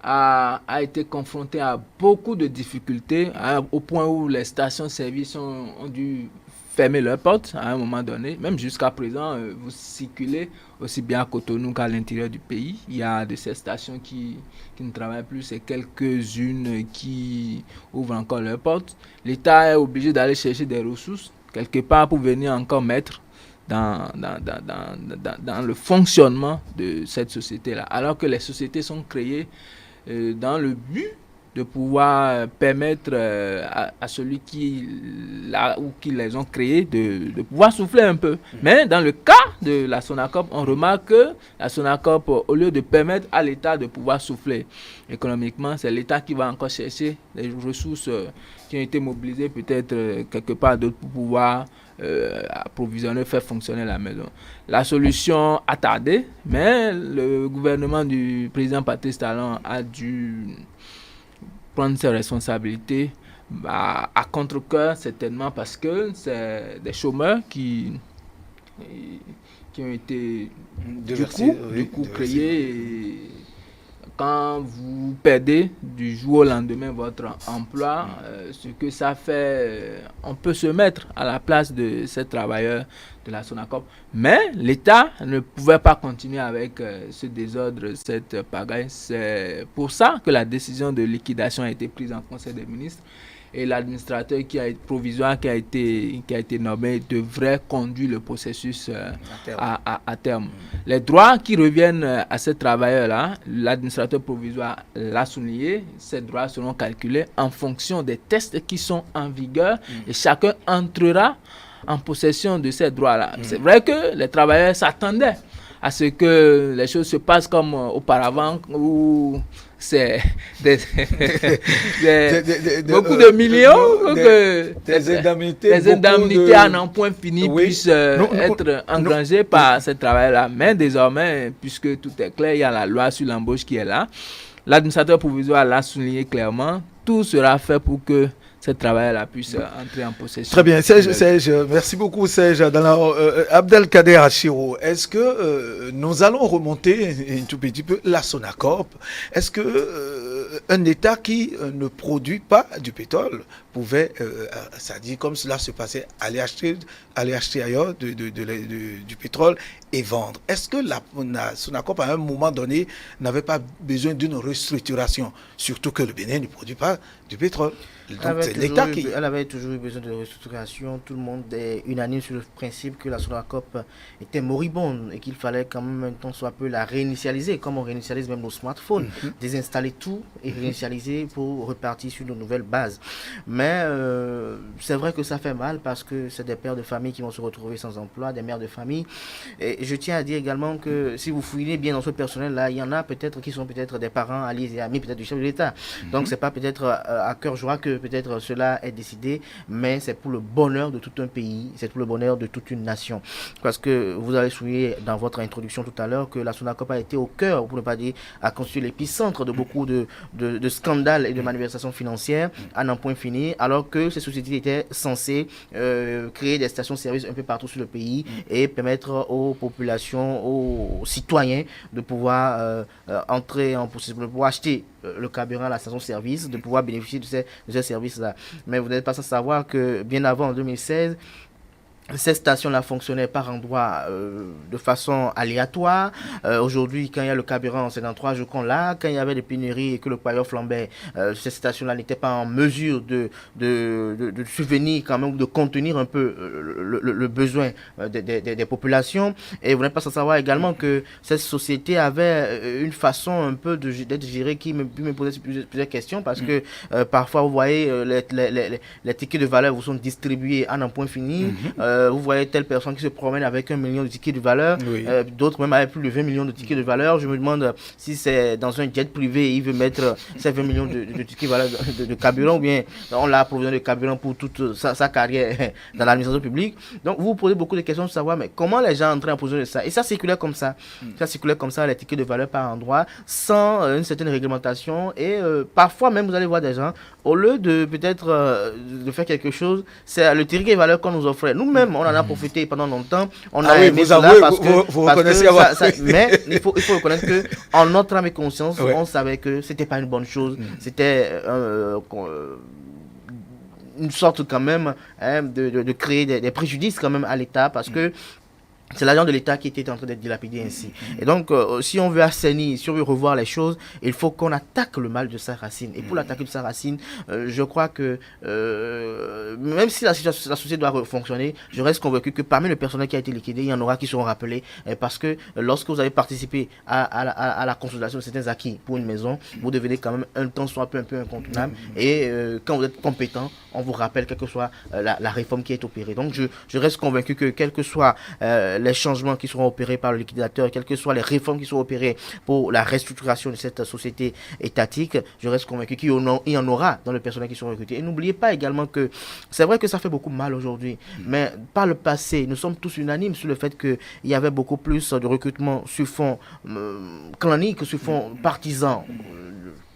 a été confronté à beaucoup de difficultés, au point où les stations-service ont dû fermé leurs portes à un moment donné. Même jusqu'à présent, vous circulez aussi bien à Cotonou qu'à l'intérieur du pays. Il y a de ces stations qui ne travaillent plus, c'est quelques-unes qui ouvrent encore leurs portes. L'État est obligé d'aller chercher des ressources quelque part pour venir encore mettre dans le fonctionnement de cette société-là. Alors que les sociétés sont créées dans le but de pouvoir permettre à celui qui les ont créés de pouvoir souffler un peu. Mais dans le cas de la Sonacop, on remarque que la Sonacop, au lieu de permettre à l'État de pouvoir souffler économiquement, c'est l'État qui va encore chercher les ressources qui ont été mobilisées peut-être quelque part d'autre pour pouvoir approvisionner, faire fonctionner la maison. La solution a tardé, mais le gouvernement du président Patrice Talon a dû prendre ses responsabilités à contre-cœur certainement, parce que c'est des chômeurs qui ont été du coup créés. Et quand vous perdez du jour au lendemain votre emploi, ce que ça fait, on peut se mettre à la place de ces travailleurs de la Sonacop. Mais l'État ne pouvait pas continuer avec ce désordre, cette pagaille. C'est pour ça que la décision de liquidation a été prise en Conseil des ministres. Et l'administrateur provisoire qui a été nommé devrait conduire le processus à terme. Les droits qui reviennent à ces travailleurs-là, l'administrateur provisoire l'a souligné, ces droits seront calculés en fonction des tests qui sont en vigueur et chacun entrera en possession de ces droits-là. C'est vrai que les travailleurs s'attendaient à ce que les choses se passent comme auparavant, où c'est beaucoup de millions, des indemnités à n'en point fini puissent être engrangées par ces travailleurs-là. Mais désormais, puisque tout est clair, il y a la loi sur l'embauche qui est là. L'administrateur provisoire l'a souligné clairement, tout sera fait pour que ces travailleurs-là puissent entrer en possession. Très bien, Serge, merci beaucoup Serge. Abdelkader Achiro, est-ce que nous allons remonter un tout petit peu la Sonacop? Est-ce que un État qui ne produit pas du pétrole pouvait, ça dit comme cela se passait, aller acheter ailleurs du pétrole et vendre? Est-ce que la Sonacop à un moment donné n'avait pas besoin d'une restructuration, surtout que le Bénin ne produit pas du pétrole? Donc c'est l'État qui... Elle avait toujours eu besoin de restructuration. Tout le monde est unanime sur le principe que la Sonacop était moribonde et qu'il fallait quand même un temps soit peu la réinitialiser, comme on réinitialise même nos smartphones, désinstaller tout et réinitialiser pour repartir sur de nouvelles bases. Mais c'est vrai que ça fait mal parce que c'est des pères de famille qui vont se retrouver sans emploi, des mères de famille. Et je tiens à dire également que si vous fouillez bien dans ce personnel-là, il y en a peut-être qui sont peut-être des parents, alliés et amis peut-être du chef de l'État. Donc c'est pas peut-être à cœur joie que peut-être cela est décidé, mais c'est pour le bonheur de tout un pays, c'est pour le bonheur de toute une nation. Parce que vous avez souligné dans votre introduction tout à l'heure que la Sonacop a été au cœur, pour ne pas dire, a constitué l'épicentre de beaucoup de scandales et de malversations financières à n'en point fini, alors que ces sociétés étaient censées créer des stations-service un peu partout sur le pays et permettre aux populations, aux citoyens de pouvoir entrer en possession, de pouvoir acheter le carburant à la station-service, de pouvoir bénéficier de ces services-là. Mais vous n'êtes pas sans savoir que bien avant, en 2016, ces stations-là fonctionnaient par endroits de façon aléatoire. Aujourd'hui, quand il y a le carburant, c'est dans 3 jours qu'on l'a. Quand il y avait des pénuries et que le poids flambait, ces stations-là n'étaient pas en mesure de subvenir quand même, de contenir un peu le besoin des populations. Et vous n'êtes pas sans savoir également que cette société avait une façon un peu d'être gérée qui me posait plusieurs questions, parce que parfois, vous voyez, les tickets de valeur vous sont distribués à n'en point fini. Vous voyez telle personne qui se promène avec 1 million de tickets de valeur, d'autres même avec plus de 20 millions de tickets de valeur. Je me demande si c'est dans un jet privé et il veut mettre ces 20 millions de tickets de valeur de carburant, ou bien on l'a approvisionné de carburant pour toute sa carrière dans l'administration publique. Donc vous vous posez beaucoup de questions de savoir mais comment les gens entrent en position de ça. Et ça circulait comme ça. Ça circulait comme ça, les tickets de valeur par endroit, sans une certaine réglementation. Et parfois même vous allez voir des gens, au lieu de peut-être de faire quelque chose, c'est le ticket de valeur qu'on nous offrait. Nous-mêmes, on en a profité pendant longtemps. On a aimé cela parce que mais il faut reconnaître que en notre âme et conscience, on savait que c'était pas une bonne chose. C'était une sorte quand même de créer des préjudices quand même à l'État parce que c'est l'argent de l'État qui était en train d'être dilapidé ainsi. Et donc, si on veut assainir, si on veut revoir les choses, il faut qu'on attaque le mal de sa racine. Et pour l'attaquer de sa racine, je crois que même si la société doit fonctionner, je reste convaincu que parmi le personnel qui a été liquidé, il y en aura qui seront rappelés. Parce que lorsque vous avez participé à la consolidation de certains acquis pour une maison, vous devenez quand même un temps soit un peu incontournable. Et quand vous êtes compétent, on vous rappelle quelle que soit la réforme qui est opérée. Donc, je reste convaincu que quel que soit les changements qui seront opérés par le liquidateur, quelles que soient les réformes qui seront opérées pour la restructuration de cette société étatique, je reste convaincu qu'il y en aura dans le personnel qui sera recruté. Et n'oubliez pas également que c'est vrai que ça fait beaucoup mal aujourd'hui, mais par le passé, nous sommes tous unanimes sur le fait qu'il y avait beaucoup plus de recrutement sur fond clanique, sur fond partisan.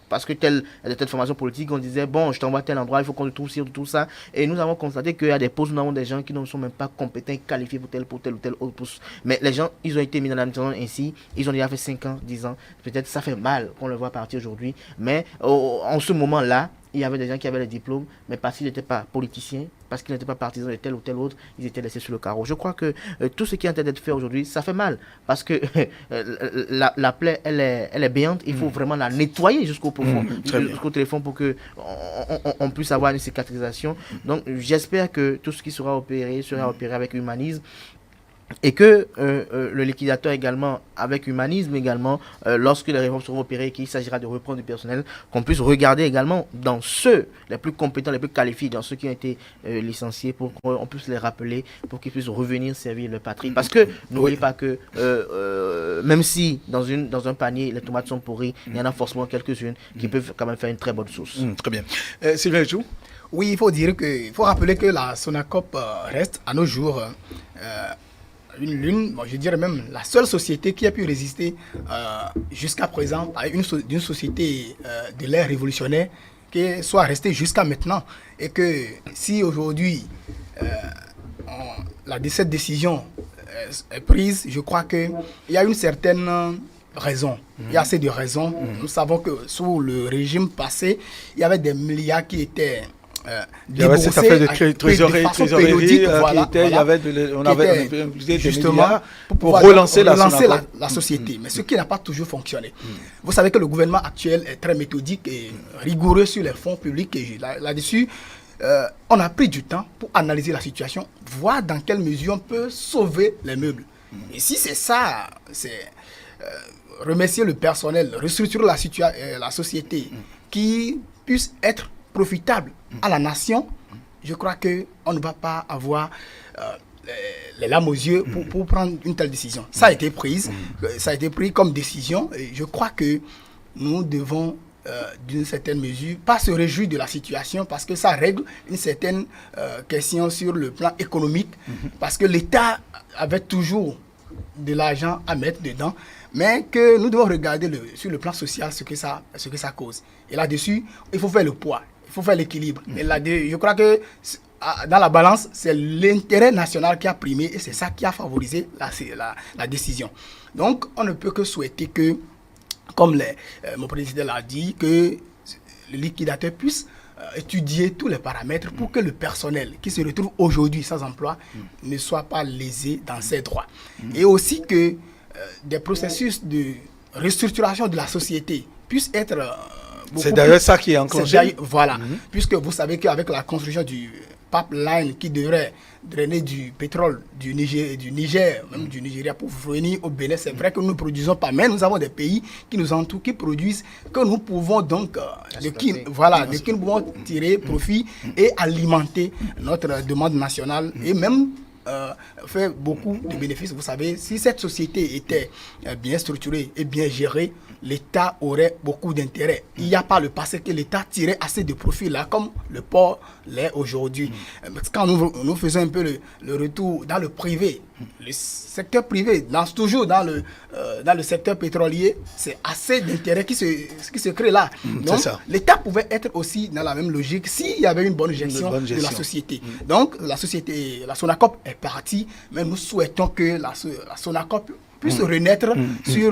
Parce que telle formation politique, on disait, bon, je t'envoie à tel endroit, il faut qu'on te trouve ci, tout ça. Et nous avons constaté qu'il y a des postes, nous avons des gens qui ne sont même pas compétents, qualifiés pour tel ou tel autre poste. Mais les gens, ils ont été mis dans l'administration ainsi, ils ont déjà fait 5 ans, 10 ans. Peut-être ça fait mal qu'on le voit partir aujourd'hui. Mais en ce moment-là, il y avait des gens qui avaient les diplômes, mais parce qu'ils n'étaient pas politiciens, parce qu'ils n'étaient pas partisans de tel ou tel autre, ils étaient laissés sur le carreau. Je crois que tout ce qui est en train d'être fait aujourd'hui, ça fait mal, parce que la plaie, elle est béante, il faut vraiment la nettoyer jusqu'au profond, jusqu'au téléphone pour qu'on puisse avoir une cicatrisation. Donc j'espère que tout ce qui sera opéré avec humanisme, et que le liquidateur également, avec humanisme également, lorsque les réformes seront opérées et qu'il s'agira de reprendre du personnel, qu'on puisse regarder également dans ceux les plus compétents, les plus qualifiés, dans ceux qui ont été licenciés, pour qu'on puisse les rappeler, pour qu'ils puissent revenir servir leur patrie. Parce que n'oubliez pas que même si dans un panier les tomates sont pourries, il y en a forcément quelques-unes qui peuvent quand même faire une très bonne sauce. Très bien. Sylvain Jou. Oui, il faut rappeler que la Sonacop reste à nos jours je dirais même la seule société qui a pu résister jusqu'à présent à une société de l'ère révolutionnaire qui soit restée jusqu'à maintenant. Et que si aujourd'hui cette décision est prise, je crois qu'il y a une certaine raison. Il y a assez de raisons. Nous savons que sous le régime passé, il y avait des milliards qui étaient il y avait cette affaire de trésorerie qui était, on avait utilisé des milliards pour relancer la société. Mais ce qui n'a pas toujours fonctionné. Vous savez que le gouvernement actuel est très méthodique et rigoureux sur les fonds publics. Et là-dessus, on a pris du temps pour analyser la situation, voir dans quelle mesure on peut sauver les meubles. Et si c'est ça, c'est remercier le personnel, restructurer la société qui puisse être profitable à la nation, je crois qu'on ne va pas avoir les larmes aux yeux pour prendre une telle décision. Ça a été pris comme décision et je crois que nous devons d'une certaine mesure pas se réjouir de la situation parce que ça règle une certaine question sur le plan économique parce que l'État avait toujours de l'argent à mettre dedans, mais que nous devons regarder sur le plan social ce que ça cause. Et là-dessus, il faut faire le poids. Il faut faire l'équilibre. Et là, je crois que dans la balance, c'est l'intérêt national qui a primé et c'est ça qui a favorisé la décision. Donc, on ne peut que souhaiter que, comme mon président l'a dit, que le liquidateur puisse étudier tous les paramètres pour que le personnel qui se retrouve aujourd'hui sans emploi ne soit pas lésé dans ses droits. Et aussi que des processus de restructuration de la société puissent être c'est d'ailleurs ça qui est enclenché. Voilà, puisque vous savez qu'avec la construction du pipeline qui devrait drainer du pétrole du Niger, même du Nigeria pour venir au Bénin, c'est vrai que nous ne produisons pas, mais nous avons des pays qui nous entourent, qui produisent, que nous pouvons donc, de qui nous pouvons tirer profit et alimenter notre demande nationale et même fait beaucoup de bénéfices. Vous savez, si cette société était bien structurée et bien gérée, l'État aurait beaucoup d'intérêt. Il n'y a pas le passé que l'État tirait assez de profit là, comme le port l'est aujourd'hui. Quand nous faisons un peu le retour dans le privé, le secteur privé, toujours dans le secteur pétrolier, c'est assez d'intérêt qui se crée là. Donc, l'État pouvait être aussi dans la même logique s'il y avait une bonne gestion de la société. Donc, la Sonacop est partie, mais nous souhaitons que la Sonacop puisse renaître sur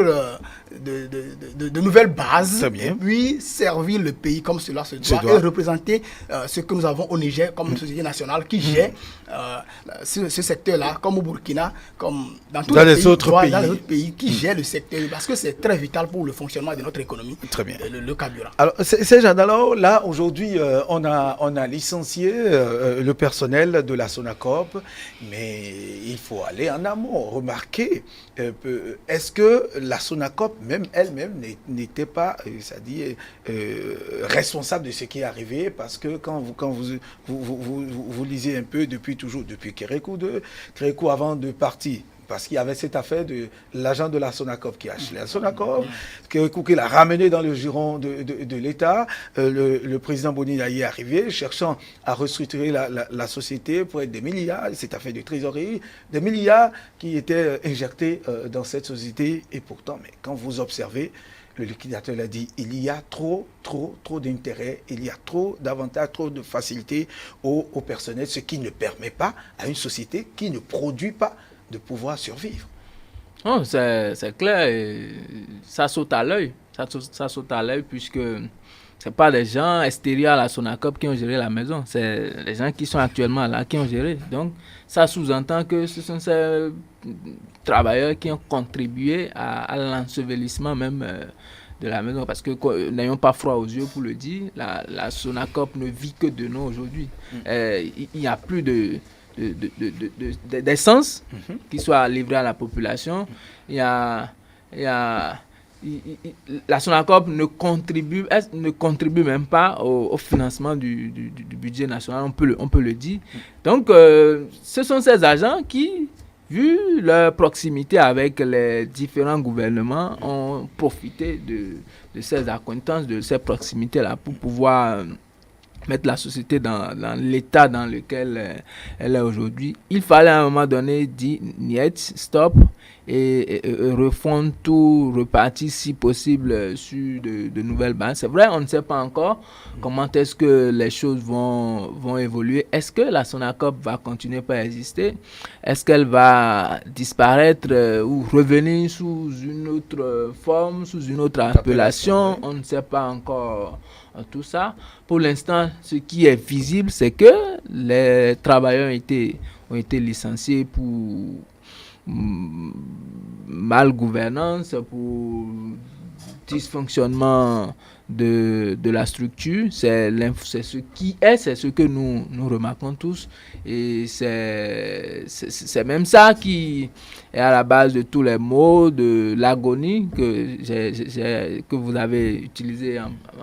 de nouvelles bases, et puis servir le pays comme cela se doit, et représenter ce que nous avons au Niger comme une société nationale qui gère ce secteur-là, comme au Burkina, comme dans tous les autres pays qui gèrent le secteur, parce que c'est très vital pour le fonctionnement de notre économie. Très bien. Le carburant. Alors, alors là, aujourd'hui, on a licencié le personnel de la Sonacop, mais il faut aller en amont. Remarquez, est-ce que la Sonacop, même elle-même, n'était pas, responsable de ce qui est arrivé? Parce que quand vous lisez un peu depuis Kérékou 2, Kérékou avant de partir, parce qu'il y avait cette affaire de l'agent de la Sonacop qui a acheté la Sonacop, qui l'a ramené dans le giron de l'État. Le président Bonina y est arrivé, cherchant à restructurer la société pour être des milliards, cette affaire de trésorerie, des milliards qui étaient injectés dans cette société. Et pourtant, mais quand vous observez, le liquidateur l'a dit, il y a trop d'intérêts, il y a trop d'avantages, trop de facilités au personnel, ce qui ne permet pas à une société qui ne produit pas de pouvoir survivre. Oh, c'est clair, et ça saute à l'œil. Ça saute à l'œil puisque ce pas des gens extérieurs à la Sonacop qui ont géré la maison, c'est les gens qui sont actuellement là qui ont géré. Donc ça sous-entend que ce sont ces travailleurs qui ont contribué à l'ensevelissement même de la maison. Parce que n'ayons pas froid aux yeux pour le dire, la Sonacop ne vit que de nous aujourd'hui. Il n'y a plus d'essence qui soit livrée à la population. La Sonacop ne contribue même pas au financement du budget national, on peut le dire. Donc, ce sont ces agents qui, vu leur proximité avec les différents gouvernements, ont profité de ces accointances, de ces proximités-là pour pouvoir mettre la société dans l'état dans lequel elle est aujourd'hui. Il fallait à un moment donné dire niet, stop, et refondre tout, repartir si possible sur de nouvelles bases. C'est vrai, on ne sait pas encore comment est-ce que les choses vont évoluer. Est-ce que la Sonacop va continuer par exister? Est-ce qu'elle va disparaître ou revenir sous une autre forme, sous une autre appellation? On ne sait pas encore tout ça. Pour l'instant, ce qui est visible, c'est que les travailleurs ont été licenciés pour malgouvernance, pour dysfonctionnement de la structure. C'est ce qui est, c'est ce que nous remarquons tous, et c'est même ça qui est à la base de tous les mots, de l'agonie que vous avez utilisé,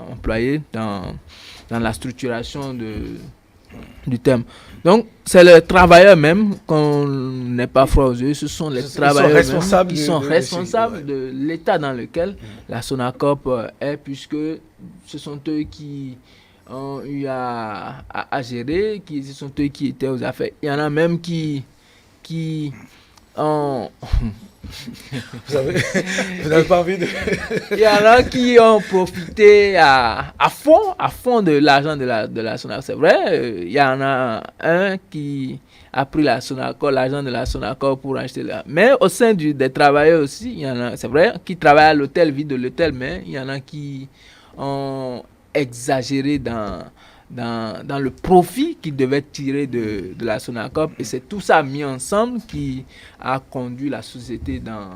employé dans la structuration du thème. Donc, c'est les travailleurs même, qu'on n'est pas froid aux yeux, ce sont les travailleurs qui sont responsables de l'état dans lequel la Sonacop est, puisque ce sont eux qui ont eu à gérer, ce sont eux qui étaient aux affaires. Il y en a même qui ont... Vous n'avez pas envie de... Il y en a qui ont profité à fond de l'argent de la Sonacop. C'est vrai, il y en a un qui a pris l'argent de la Sonacop pour acheter là. Mais au sein des travailleurs aussi, il y en a, c'est vrai, qui travaillent à l'hôtel, vivent de l'hôtel, mais il y en a qui ont exagéré dans le profit qu'ils devaient tirer de la Sonacop, et c'est tout ça mis ensemble qui a conduit la société dans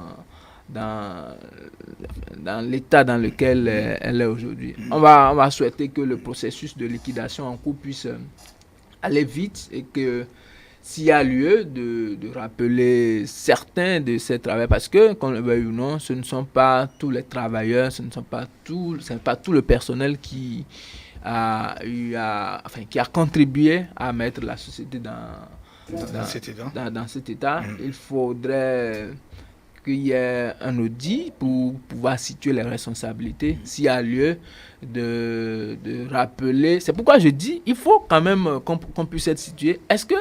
l'état dans lequel elle est aujourd'hui. On va souhaiter que le processus de liquidation en cours puisse aller vite, et que s'il y a lieu de rappeler certains de ces travailleurs, parce que, qu'on le veuille ou non, ce ne sont pas tous les travailleurs, ce n'est pas tout le personnel qui a contribué à mettre la société dans cet état. Il faudrait qu'il y ait un audit pour pouvoir situer les responsabilités, s'il y a lieu de rappeler. C'est pourquoi je dis, il faut quand même qu'on puisse être situé. Est-ce que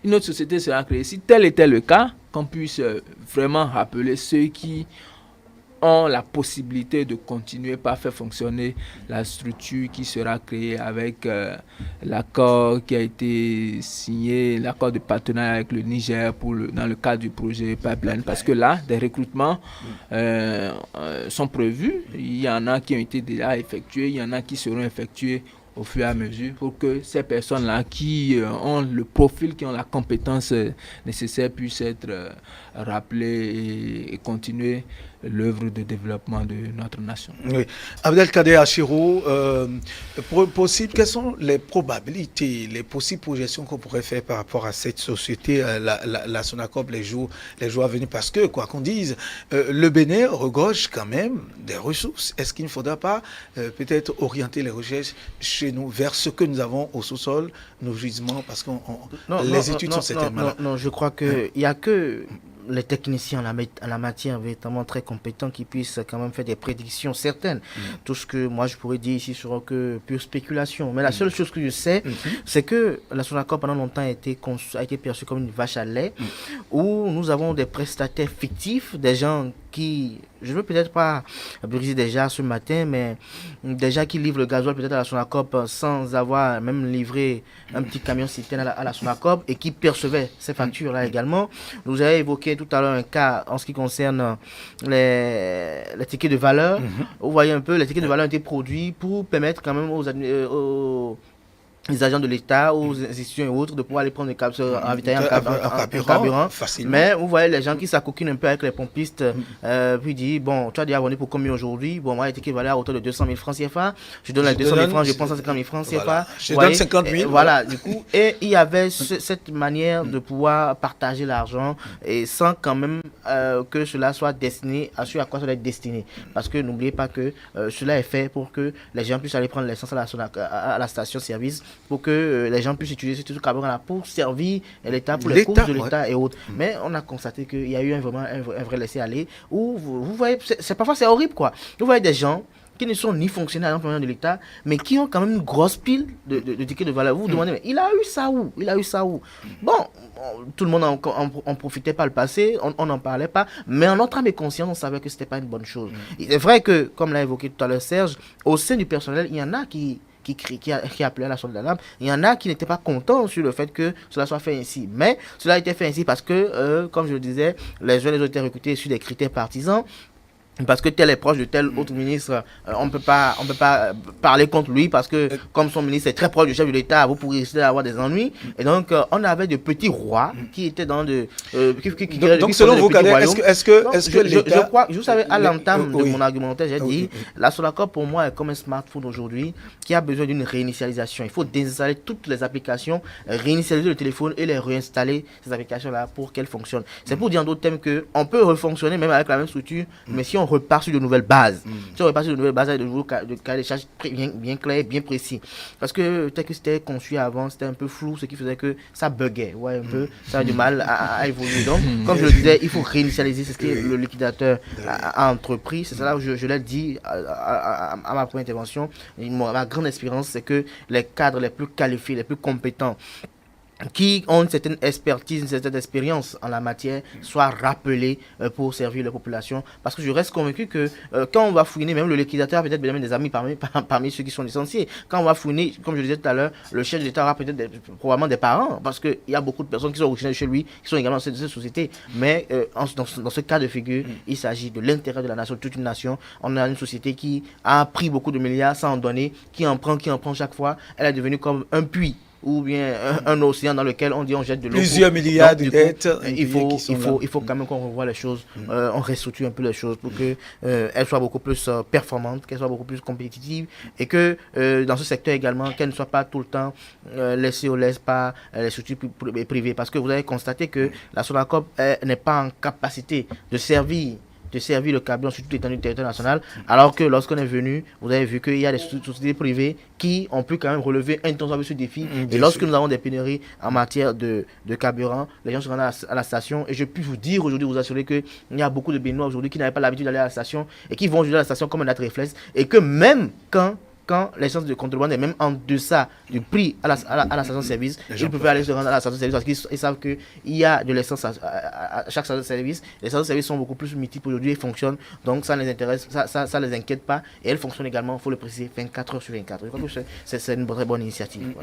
une autre société sera créée? Si tel était le cas, qu'on puisse vraiment rappeler ceux qui ont la possibilité de continuer par faire fonctionner la structure qui sera créée avec l'accord qui a été signé, l'accord de partenariat avec le Niger dans le cadre du projet Pipeline. Parce que là, des recrutements sont prévus. Il y en a qui ont été déjà effectués, il y en a qui seront effectués au fur et à mesure pour que ces personnes-là qui ont le profil, qui ont la compétence nécessaire puissent être rappelées et continuer l'œuvre de développement de notre nation. Oui. Abdelkader Achiro, quelles sont les probabilités, les possibles projections qu'on pourrait faire par rapport à cette société, la Sonacop, les jours à venir? Parce que, quoi qu'on dise, le Bénin regorge quand même des ressources. Est-ce qu'il ne faudra pas peut-être orienter les recherches chez nous vers ce que nous avons au sous-sol, nos gisements, parce que les études sont certainement là. Non, je crois qu'il n'y a que les techniciens en la matière véritablement très compétents qui puissent quand même faire des prédictions certaines. Tout ce que moi je pourrais dire ici sera que pure spéculation. Mais la seule chose que je sais, c'est que la Sonacop pendant longtemps a été perçue comme une vache à lait, où nous avons des prestataires fictifs, des gens qui, je ne veux peut-être pas briser déjà ce matin, mais déjà qui livrent le gasoil peut-être à la Sonacop sans avoir même livré un petit camion citerne à la Sonacop et qui percevaient ces factures-là également. Vous avez évoqué tout à l'heure un cas en ce qui concerne les tickets de valeur. Vous voyez un peu, les tickets de valeur ont été produits pour permettre quand même aux les agents de l'État, aux institutions et autres, de pouvoir aller prendre en ravitailler en carburant. Facilement. Mais vous voyez les gens qui s'acoquinent un peu avec les pompistes, puis disent, bon, tu as déjà abonné pour combien aujourd'hui? Bon, moi, les tickets valaient à hauteur de 200 000 francs CFA. Je donne les 200 000 francs, je prends 150 000 francs CFA. Voilà. Je donne 50 000. Voilà, du coup. Et il y avait cette manière de pouvoir partager l'argent et sans quand même que cela soit destiné à ce à quoi cela est destiné. Parce que n'oubliez pas que cela est fait pour que les gens puissent aller prendre l'essence à la station-service, pour que les gens puissent utiliser ce carburant-là pour servir l'État, pour les courses de l'État et autres. Mais on a constaté qu'il y a eu un vrai laisser-aller où vous voyez, parfois c'est horrible quoi. Vous voyez des gens qui ne sont ni fonctionnaires de l'État, mais qui ont quand même une grosse pile de tickets de valeur. Vous vous demandez, mais il a eu ça où? Bon, tout le monde en profitait par le passé, on n'en parlait pas, mais en notre âme et conscience, on savait que ce n'était pas une bonne chose. Il est vrai que, comme l'a évoqué tout à l'heure Serge, au sein du personnel, il y en a qui appelait à la sonde d'alarme. Il y en a qui n'étaient pas contents sur le fait que cela soit fait ainsi. Mais cela a été fait ainsi parce que, comme je le disais, les uns et les autres étaient recrutés sur des critères partisans. Parce que tel est proche de tel autre ministre, on ne peut pas parler contre lui parce que comme son ministre est très proche du chef de l'État, vous pourriez risquer d'avoir des ennuis. Et donc on avait de petits rois qui étaient dans donc selon vous, est-ce que l'État... Je crois, vous savez, à l'entame de mon argumentaire, j'ai dit, la Sonacop pour moi est comme un smartphone aujourd'hui qui a besoin d'une réinitialisation. Il faut désinstaller toutes les applications, réinitialiser le téléphone et les réinstaller, ces applications-là, pour qu'elles fonctionnent. C'est pour dire en d'autres termes qu'on peut refonctionner même avec la même structure, mais si on repart sur de nouvelles bases. Si on repart sur de nouvelles bases avec de nouveaux cas de charge bien clairs, bien précis. Parce que tel que c'était conçu avant, c'était un peu flou, ce qui faisait que ça buguait. Ouais, un peu, ça a du mal à évoluer. Donc, comme je le disais, il faut réinitialiser. C'est ce que le liquidateur a entrepris. C'est ça là où je l'ai dit à ma première intervention. Ma grande espérance, c'est que les cadres les plus qualifiés, les plus compétents, qui ont une certaine expertise, une certaine expérience en la matière, soient rappelés pour servir la population. Parce que je reste convaincu que quand on va fouiner, même le liquidateur a peut-être bien des amis parmi ceux qui sont licenciés. Quand on va fouiner, comme je le disais tout à l'heure, le chef de l'État aura peut-être probablement des parents, parce qu'il y a beaucoup de personnes qui sont originaires de chez lui, qui sont également dans cette société. Mais dans ce cas de figure, il s'agit de l'intérêt de la nation, toute une nation. On a une société qui a pris beaucoup de milliards sans en donner, qui en prend chaque fois. Elle est devenue comme un puits ou bien un océan dans lequel on dit on jette de l'eau. Plusieurs milliards de dettes. Il faut quand même qu'on revoie les choses, on restructure un peu les choses pour qu'elles soient beaucoup plus performantes, qu'elles soient beaucoup plus compétitives et que dans ce secteur également, qu'elles ne soient pas tout le temps laissées au laisse par les structures privées. Parce que vous avez constaté que la Sonacop n'est pas en capacité de servir le carburant sur toute l'étendue du territoire national, alors que lorsqu'on est venu, vous avez vu qu'il y a des sociétés privées qui ont pu quand même relever intégralement ce défi. Et lorsque nous avons des pénuries en matière de carburant, les gens se rendent à la station. Et je puis vous dire aujourd'hui, vous assurer qu'il y a beaucoup de Béninois aujourd'hui qui n'avaient pas l'habitude d'aller à la station et qui vont aujourd'hui à la station comme un acte réflexe. Et que même quand quand l'essence de contrebande est même en deçà du prix à la station-service, ils peuvent aller se rendre à la station-service parce qu'ils savent qu'il y a de l'essence à chaque station-service. Les stations-service sont beaucoup plus multiples aujourd'hui et fonctionnent, donc ça ne les intéresse, ça les inquiète pas. Et elles fonctionnent également, il faut le préciser, 24 heures sur 24. Je crois que c'est une très bonne initiative.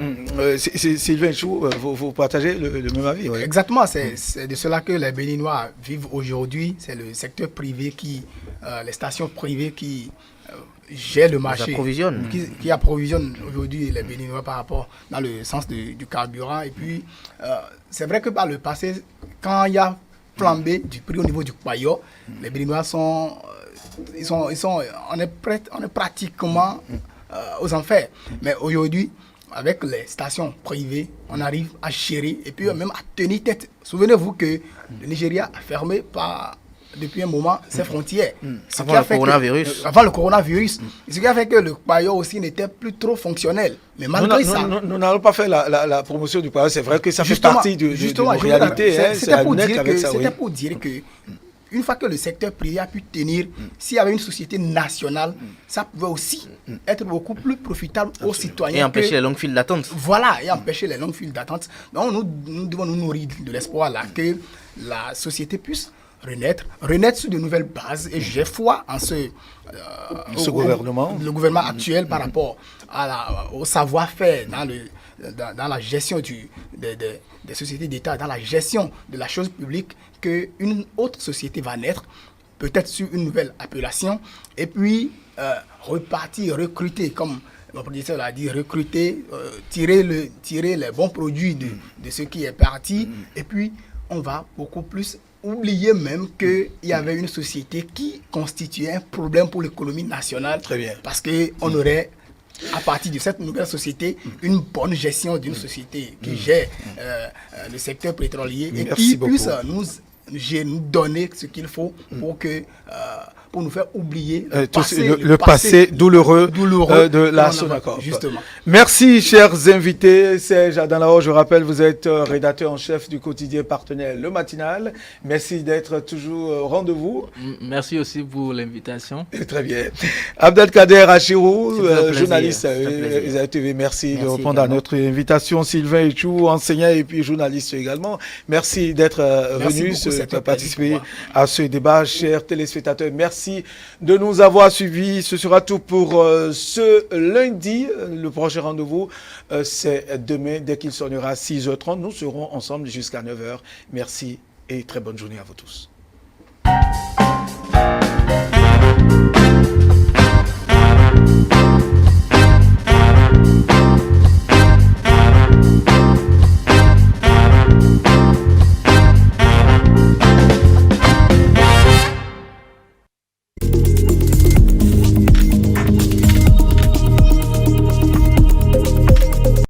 Sylvain Chou, vous partagez le même avis? Oui. Exactement, c'est de cela que les Béninois vivent aujourd'hui. C'est le secteur privé les stations privées qui gèrent le marché, qui approvisionne aujourd'hui les Béninois par rapport dans le sens du carburant. Et puis, c'est vrai que par le passé, quand il y a flambé du prix au niveau du paillot, les Béninois on est pratiquement aux enfers. Mais aujourd'hui, avec les stations privées, on arrive à gérer et puis même à tenir tête. Souvenez-vous que le Nigeria a fermé depuis un moment ses frontières. Avant le coronavirus. Ce qui a fait que le paillot aussi n'était plus trop fonctionnel. Mais malgré ça... Nous n'allons pas faire la promotion du paillot. C'est vrai que ça fait partie de nos réalités. C'était pour dire que une fois que le secteur privé a pu tenir, s'il y avait une société nationale, ça pouvait aussi être beaucoup plus profitable aux citoyens. Et empêcher les longues files d'attente. Voilà, et empêcher les longues files d'attente. Donc nous devons nous nourrir de l'espoir là que la société puisse renaître sous de nouvelles bases. Et j'ai foi en ce gouvernement. Le gouvernement actuel par rapport au savoir-faire dans la gestion des sociétés d'État, dans la gestion de la chose publique, qu'une autre société va naître, peut-être sur une nouvelle appellation, et puis repartir, recruter, comme mon professeur l'a dit, recruter, tirer les bons produits de ce qui est parti, et puis on va beaucoup plus oublier même qu'il y avait une société qui constituait un problème pour l'économie nationale. Très bien. Parce qu'on aurait, à partir de cette nouvelle société, une bonne gestion d'une société qui gère le secteur pétrolier et qui puisse nous donner ce qu'il faut pour nous faire oublier le passé douloureux de la Sonacor. Justement. Merci, chers invités. Serge Adanlao, je rappelle, vous êtes rédacteur en chef du quotidien partenaire Le Matinal. Merci d'être toujours au rendez-vous. Merci aussi pour l'invitation. Très bien. Abdelkader Achirou, journaliste Isaïe TV, merci de répondre à notre invitation. Sylvain Echou, enseignant et puis journaliste également. Merci d'être venu participer à ce débat, chers téléspectateurs. Merci de nous avoir suivis. Ce sera tout pour ce lundi. Le prochain rendez-vous, c'est demain, dès qu'il sonnera 6h30. Nous serons ensemble jusqu'à 9h. Merci et très bonne journée à vous tous.